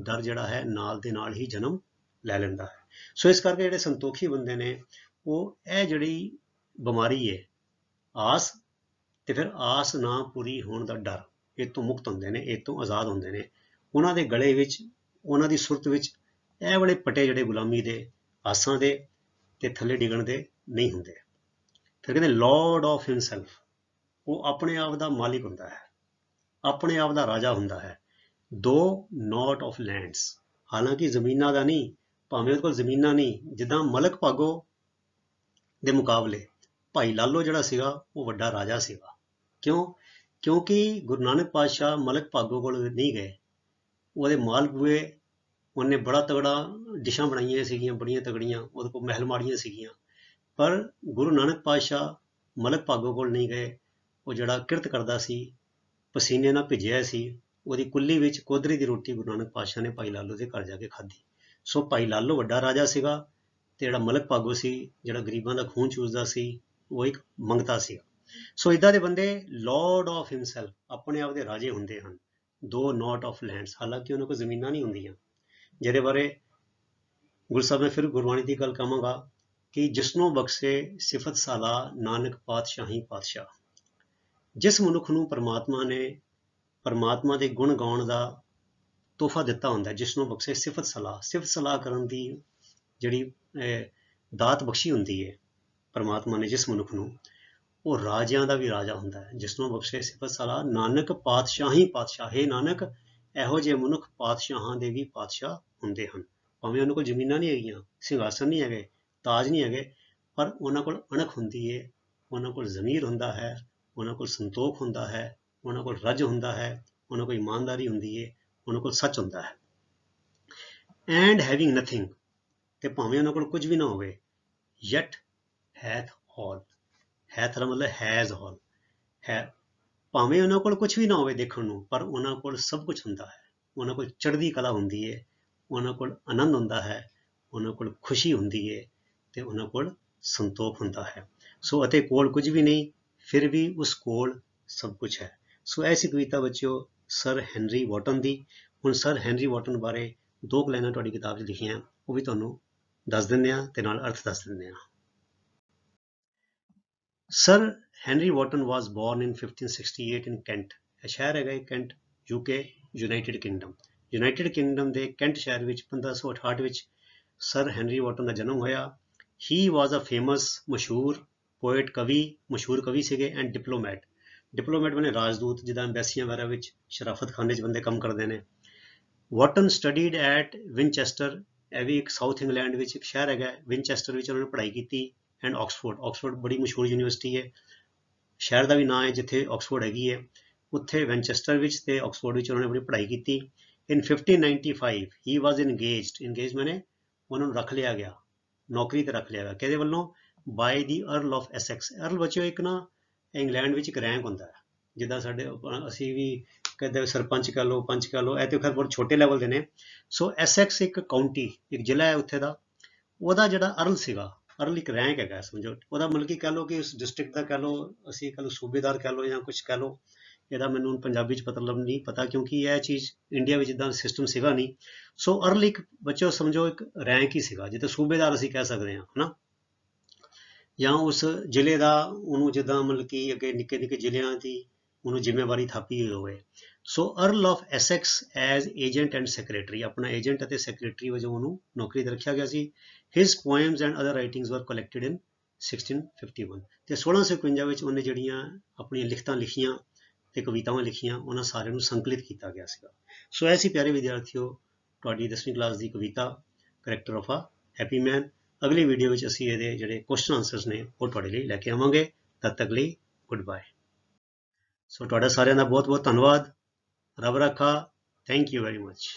[SPEAKER 1] ਡਰ ਜਿਹੜਾ ਹੈ ਨਾਲ ਦੇ ਨਾਲ ਹੀ ਜਨਮ ਲੈ ਲੈਂਦਾ ਹੈ। ਸੋ ਇਸ ਕਰਕੇ ਜਿਹੜੇ ਸੰਤੋਖੀ ਬੰਦੇ ਨੇ, ਉਹ ਇਹ ਜਿਹੜੀ ਬਿਮਾਰੀ ਹੈ ਆਸ, ਤੇ ਫਿਰ ਆਸ ਨਾ ਪੂਰੀ ਹੋਣ ਦਾ ਡਰ, ਇਹ ਤੋਂ ਮੁਕਤ ਹੁੰਦੇ ਨੇ, ਇਹ ਤੋਂ ਆਜ਼ਾਦ ਹੁੰਦੇ ਨੇ। ਉਹਨਾਂ ਦੇ ਗਲੇ ਵਿੱਚ, ਉਹਨਾਂ ਦੀ ਸੁਰਤ ਵਿੱਚ ਇਹ ਵਾਲੇ ਪਟੇ ਜਿਹੜੇ ਗੁਲਾਮੀ ਦੇ, ਆਸਾਂ ਦੇ ਤੇ ਥੱਲੇ ਡਿੱਗਣ ਦੇ ਨਹੀਂ ਹੁੰਦੇ। ਫਿਰ ਕਹਿੰਦੇ ਲਾਰਡ ਆਫ ਹਿਮਸੈਲਫ, ਉਹ ਆਪਣੇ ਆਪ ਦਾ ਮਾਲਿਕ ਹੁੰਦਾ ਹੈ, ਆਪਣੇ ਆਪ ਦਾ ਰਾਜਾ ਹੁੰਦਾ ਹੈ। ਦੋ ਨਾਟ ਆਫ ਲੈਂਡਸ, ਹਾਲਾਂਕਿ ਜ਼ਮੀਨਾਂ ਦਾ ਨਹੀਂ, ਭਾਵੇਂ ਉਹਦੇ ਕੋਲ ਜ਼ਮੀਨਾਂ ਨਹੀਂ। ਜਿੱਦਾਂ ਮਲਕ ਭਾਗੋ ਦੇ ਮੁਕਾਬਲੇ ਭਾਈ ਲਾਲੋ ਜਿਹੜਾ ਸੀਗਾ ਉਹ ਵੱਡਾ ਰਾਜਾ ਸੀਗਾ। ਕਿਉਂ? ਕਿਉਂਕਿ ਗੁਰੂ ਨਾਨਕ ਪਾਤਸ਼ਾਹ ਮਲਕ ਭਾਗੋ ਕੋਲ ਨਹੀਂ ਗਏ, ਉਹਦੇ ਮਾਲ ਬੂਏ, ਉਹਨੇ ਬੜਾ ਤਗੜਾ ਡਿਸ਼ਾਂ ਬਣਾਈਆਂ ਸੀਗੀਆਂ, ਬੜੀਆਂ ਤਗੜੀਆਂ, ਉਹਦੇ ਕੋਲ ਮਹਿਲ ਮਾੜੀਆਂ ਸੀਗੀਆਂ। ਪਰ ਗੁਰੂ ਨਾਨਕ ਪਾਤਸ਼ਾਹ ਮਲਕ ਭਾਗੋ ਕੋਲ ਨਹੀਂ ਗਏ। ਉਹ ਜਿਹੜਾ ਕਿਰਤ ਕਰਦਾ ਸੀ, ਪਸੀਨੇ ਨਾਲ ਭਿੱਜਿਆ ਸੀ, ਉਹਦੀ ਕੁੱਲੀ ਵਿੱਚ ਕੋਧਰੀ ਦੀ ਰੋਟੀ ਗੁਰੂ ਨਾਨਕ ਪਾਤਸ਼ਾਹ ਨੇ ਭਾਈ ਲਾਲੋ ਦੇ ਘਰ ਜਾ ਕੇ ਖਾਧੀ। ਸੋ ਭਾਈ ਲਾਲੋ ਵੱਡਾ ਰਾਜਾ ਸੀਗਾ, ਤੇ ਜਿਹੜਾ ਮਲਕ ਭਾਗੋ ਸੀ, ਜਿਹੜਾ ਗਰੀਬਾਂ ਦਾ ਖੂਨ ਚੂਸਦਾ ਸੀ, ਉਹ ਇੱਕ ਮੰਗਤਾ ਸੀਗਾ। ਸੋ ਇੱਦਾਂ ਦੇ ਬੰਦੇ ਲਾਰਡ ਆਫ ਹਿਮਸੈਲਫ, ਆਪਣੇ ਆਪ ਦੇ ਰਾਜੇ ਹੁੰਦੇ ਹਨ। ਦੋ ਨਾਟ ਆਫ ਲੈਂਡਸ, ਹਾਲਾਂਕਿ ਉਹਨਾਂ ਕੋਲ ਜ਼ਮੀਨਾਂ ਨਹੀਂ ਹੁੰਦੀਆਂ, ਜਿਹਦੇ ਬਾਰੇ ਗੁਰੂ ਸਾਹਿਬ ਨੇ ਫਿਰ ਗੁਰਬਾਣੀ ਦੀ ਗੱਲ ਕਹਾਂਗਾ ਕਿ ਜਿਸਨੂੰ ਬਖਸ਼ੇ ਸਿਫਤ ਸਾਲਾ ਨਾਨਕ ਪਾਤਸ਼ਾਹੀ ਪਾਤਸ਼ਾਹ। ਜਿਸ ਮਨੁੱਖ ਨੂੰ ਪਰਮਾਤਮਾ ਨੇ ਪਰਮਾਤਮਾ ਦੇ ਗੁਣ ਗਾਉਣ ਦਾ ਤੋਹਫਾ ਦਿੱਤਾ ਹੁੰਦਾ, ਜਿਸ ਨੂੰ ਬਖਸ਼ੇ ਸਿਫਤ ਸਲਾਹ ਕਰਨ ਦੀ ਜਿਹੜੀ ਦਾਤ ਬਖਸ਼ੀ ਹੁੰਦੀ ਹੈ ਪਰਮਾਤਮਾ ਨੇ ਜਿਸ ਮਨੁੱਖ ਨੂੰ, ਉਹ ਰਾਜਿਆਂ ਦਾ ਵੀ ਰਾਜਾ ਹੁੰਦਾ ਹੈ। ਜਿਸ ਨੂੰ ਬਖਸ਼ੇ ਸਿਫਤ ਸਲਾਹ ਨਾਨਕ ਪਾਤਸ਼ਾਹੀ ਪਾਤਸ਼ਾਹ, ਹੈ ਨਾਨਕ ਇਹੋ ਜਿਹੇ ਮਨੁੱਖ ਪਾਤਸ਼ਾਹਾਂ ਦੇ ਵੀ ਪਾਤਸ਼ਾਹ ਹੁੰਦੇ ਹਨ। ਭਾਵੇਂ ਉਹਨਾਂ ਕੋਲ ਜ਼ਮੀਨਾਂ ਨਹੀਂ ਹੈਗੀਆਂ, ਸਿੰਘਾਸਨ ਨਹੀਂ ਹੈਗੇ, ਤਾਜ ਨਹੀਂ ਹੈਗੇ, ਪਰ ਉਹਨਾਂ ਕੋਲ ਅਣਖ ਹੁੰਦੀ ਹੈ, ਉਹਨਾਂ ਕੋਲ ਜ਼ਮੀਰ ਹੁੰਦਾ ਹੈ, ਉਹਨਾਂ ਕੋਲ ਸੰਤੋਖ ਹੁੰਦਾ ਹੈ, ਉਹਨਾਂ ਕੋਲ ਰੱਜ ਹੁੰਦਾ ਹੈ, ਉਹਨਾਂ ਕੋਲ ਇਮਾਨਦਾਰੀ ਹੁੰਦੀ ਹੈ, ਉਹਨਾਂ ਕੋਲ ਸੱਚ ਹੁੰਦਾ ਹੈ। ਐਂਡ ਹੈਵਿੰਗ ਨਥਿੰਗ, ਤੇ ਭਾਵੇਂ ਉਹਨਾਂ ਕੋਲ ਕੁਝ ਵੀ ਨਾ ਹੋਵੇ, ਯਟ ਹੈਥ ਆਲ, ਹੈਥ ਦਾ ਮਤਲਬ ਹੈਜ਼ ਆਲ ਹੈ, ਭਾਵੇਂ ਉਹਨਾਂ ਕੋਲ ਕੁਝ ਵੀ ਨਾ ਹੋਵੇ ਦੇਖਣ ਨੂੰ, ਪਰ ਉਹਨਾਂ ਕੋਲ ਸਭ ਕੁਝ ਹੁੰਦਾ ਹੈ। ਉਹਨਾਂ ਕੋਲ ਚੜ੍ਹਦੀ ਕਲਾ ਹੁੰਦੀ ਹੈ, ਉਹਨਾਂ ਕੋਲ ਆਨੰਦ ਹੁੰਦਾ ਹੈ, ਉਹਨਾਂ ਕੋਲ ਖੁਸ਼ੀ ਹੁੰਦੀ ਹੈ, ਤੇ ਉਹਨਾਂ ਕੋਲ ਸੰਤੋਖ ਹੁੰਦਾ ਹੈ। ਸੋ ਅਤੇ ਕੋਲ ਕੁਝ ਵੀ ਨਹੀਂ, ਫਿਰ ਵੀ ਉਸ ਕੋਲ ਸਭ ਕੁਝ ਹੈ। ਸੋ ਐਸੀ ਕਵਿਤਾ ਬੱਚਿਓ ਸਰ ਹੈਨਰੀ ਵਾਟਨ ਦੀ। ਹੁਣ ਸਰ ਹੈਨਰੀ ਵਾਟਨ ਬਾਰੇ 2 ਲਾਈਨਾਂ ਤੁਹਾਡੀ ਕਿਤਾਬ 'ਚ ਲਿਖੀਆਂ, ਉਹ ਵੀ ਤੁਹਾਨੂੰ ਦੱਸ ਦਿੰਦੇ ਹਾਂ ਤੇ ਨਾਲ ਅਰਥ ਦੱਸ ਦਿੰਦੇ ਹਾਂ। Sir Henry Wotton was born in 1568 in Kent. ਇਹ ਸ਼ਹਿਰ ਹੈਗਾ Kent, UK, United Kingdom. United Kingdom ਦੇ ਕੈਂਟ ਸ਼ਹਿਰ ਵਿੱਚ 1568 ਵਿੱਚ ਸਰ ਹੈਨਰੀ ਵਾਟਨ ਦਾ ਜਨਮ ਹੋਇਆ। ਹੀ ਵਾਜ਼ ਅ ਫੇਮਸ, ਮਸ਼ਹੂਰ ਪੋਇਟ, ਮਸ਼ਹੂਰ ਕਵੀ ਸੀਗੇ, ਐਂਡ ਡਿਪਲੋਮੈਟ। ਡਿਪਲੋਮੈਟ ਬਣੇ ਰਾਜਦੂਤ, ਜਿੱਦਾਂ ਐਮਬੈਸੀਆਂ ਵਗੈਰਾ ਵਿੱਚ ਸ਼ਰਾਫਤ ਖਾਨੇ 'ਚ ਬੰਦੇ ਕੰਮ ਕਰਦੇ ਨੇ। ਵਾਟਨ ਸਟੱਡੀਡ ਐਟ ਵਿਨਚੈਸਟਰ, ਇਹ ਵੀ ਇੱਕ ਸਾਊਥ ਇੰਗਲੈਂਡ ਵਿੱਚ ਇੱਕ ਸ਼ਹਿਰ ਹੈਗਾ, ਵਿਨਚੈਸਟਰ ਵਿੱਚ ਉਹਨਾਂ ਨੇ ਪੜ੍ਹਾਈ ਕੀਤੀ। ਐਂਡ ਆਕਸਫੋਰਡ ਬੜੀ ਮਸ਼ਹੂਰ ਯੂਨੀਵਰਸਿਟੀ ਹੈ, ਸ਼ਹਿਰ ਦਾ ਵੀ ਨਾਂ ਹੈ ਜਿੱਥੇ ਆਕਸਫੋਰਡ ਹੈਗੀ ਹੈ, ਉੱਥੇ ਵਿਨਚੈਸਟਰ ਵਿੱਚ ਤੇ ਆਕਸਫੋਰਡ ਵਿੱਚ ਉਹਨਾਂ ਨੇ ਆਪਣੀ ਪੜ੍ਹਾਈ ਕੀਤੀ। ਇਨ 1595 ਹੀ ਵਾਜ਼ ਇੰਗੇਜਡ ਮੈਨੇ ਉਹਨਾਂ ਨੂੰ ਰੱਖ ਲਿਆ ਗਿਆ, ਨੌਕਰੀ ਤੇ ਰੱਖ ਲਿਆ ਗਿਆ, ਕਿਹਦੇ ਵੱਲੋਂ? ਬਾਈ ਦੀ ਅਰਲ ਆਫ ਐਸੈਕਸ। ਅਰਲ ਬੱਚਿਓ ਇੱਕ ਨਾ ਇੰਗਲੈਂਡ ਵਿੱਚ ਇੱਕ ਰੈਂਕ ਹੁੰਦਾ ਹੈ, ਜਿੱਦਾਂ ਸਾਡੇ ਅਸੀਂ ਵੀ ਕਹਿੰਦੇ ਸਰਪੰਚ ਕਹਿ ਲਓ, ਪੰਚ ਕਹਿ ਲਓ, ਇਹ ਤੇ ਖੈਰ ਬਹੁਤ ਛੋਟੇ ਲੈਵਲ ਦੇ ਨੇ। ਸੋ ਐਸੈਕਸ ਇੱਕ ਕਾਊਂਟੀ, ਇੱਕ ਜ਼ਿਲ੍ਹਾ ਹੈ ਉੱਥੇ ਦਾ, ਉਹਦਾ ਜਿਹੜਾ ਅਰਲ ਸੀਗਾ, ਅਰਲ ਇੱਕ ਰੈਂਕ ਹੈਗਾ ਸਮਝੋ, ਉਹਦਾ ਮਤਲਬ ਕਿ ਕਹਿ ਲਓ ਕਿ ਉਸ ਡਿਸਟ੍ਰਿਕਟ ਦਾ ਕਹਿ ਲਓ, ਅਸੀਂ ਕਹਿ ਲਓ ਸੂਬੇਦਾਰ ਕਹਿ ਲਓ ਜਾਂ ਕੁਛ ਕਹਿ ਲਓ, ਇਹਦਾ ਮੈਨੂੰ ਪੰਜਾਬੀ 'ਚ ਮਤਲਬ ਨਹੀਂ ਪਤਾ, ਕਿਉਂਕਿ ਇਹ ਚੀਜ਼ ਇੰਡੀਆ ਵਿੱਚ ਇੱਦਾਂ ਸਿਸਟਮ ਸੀਗਾ ਨਹੀਂ। ਸੋ ਅਰਲ ਇੱਕ ਬੱਚੋ ਸਮਝੋ ਇੱਕ ਰੈਂਕ ਹੀ ਸੀਗਾ, ਜਿੱਦਾਂ ਸੂਬੇਦਾਰ ਅਸੀਂ ਕਹਿ ਸਕਦੇ ਹਾਂ, ਹੈ ਨਾ, ਜਾਂ ਉਸ ਜ਼ਿਲ੍ਹੇ ਦਾ ਉਹਨੂੰ ਜਿੱਦਾਂ ਮਤਲਬ ਕਿ ਅੱਗੇ ਨਿੱਕੇ ਨਿੱਕੇ ਜ਼ਿਲ੍ਹਿਆਂ ਦੀ ਉਹਨੂੰ ਜ਼ਿੰਮੇਵਾਰੀ ਥਾਪੀ ਹੋਈ ਹੋਵੇ। So Earl of Essex as agent and secretary, ਆਪਣਾ ਏਜੰਟ ਅਤੇ ਸੈਕਟਰੀ ਵਜੋਂ ਉਹਨੂੰ ਨੌਕਰੀ ਤੇ ਰੱਖਿਆ ਗਿਆ ਸੀ। His poems and other writings were collected in 1651, ਤੇ 1651 ਵਿੱਚ ਉਹਨੇ ਜਿਹੜੀਆਂ ਆਪਣੀਆਂ ਲਿਖਤਾਂ ਲਿਖੀਆਂ ਤੇ ਕਵਿਤਾਵਾਂ ਲਿਖੀਆਂ, ਉਹਨਾਂ ਸਾਰਿਆਂ ਨੂੰ ਸੰਕਲਿਤ ਕੀਤਾ ਗਿਆ ਸੀਗਾ। ਸੋ ਐਸੀ ਪਿਆਰੇ ਵਿਦਿਆਰਥੀਓ ਤੁਹਾਡੀ 10ਵੀਂ class the Kavita character of a happy ਮੈਨ। ਅਗਲੀ ਵੀਡੀਓ ਵਿੱਚ ਅਸੀਂ ਇਹਦੇ ਜਿਹੜੇ ਕੁਐਸਚਨ ਆਨਸਰਸ ਨੇ ਉਹ ਤੁਹਾਡੇ ਲਈ ਲੈ ਕੇ ਆਵਾਂਗੇ। ਤਦ ਤੱਕ ਲਈ ਗੁੱਡ ਬਾਏ। ਸੋ ਤੁਹਾਡਾ ਸਾਰਿਆਂ ਦਾ ਬਹੁਤ ਬਹੁਤ ਧੰਨਵਾਦ। ਰੱਬ ਰਾਖਾ। Thank you very much.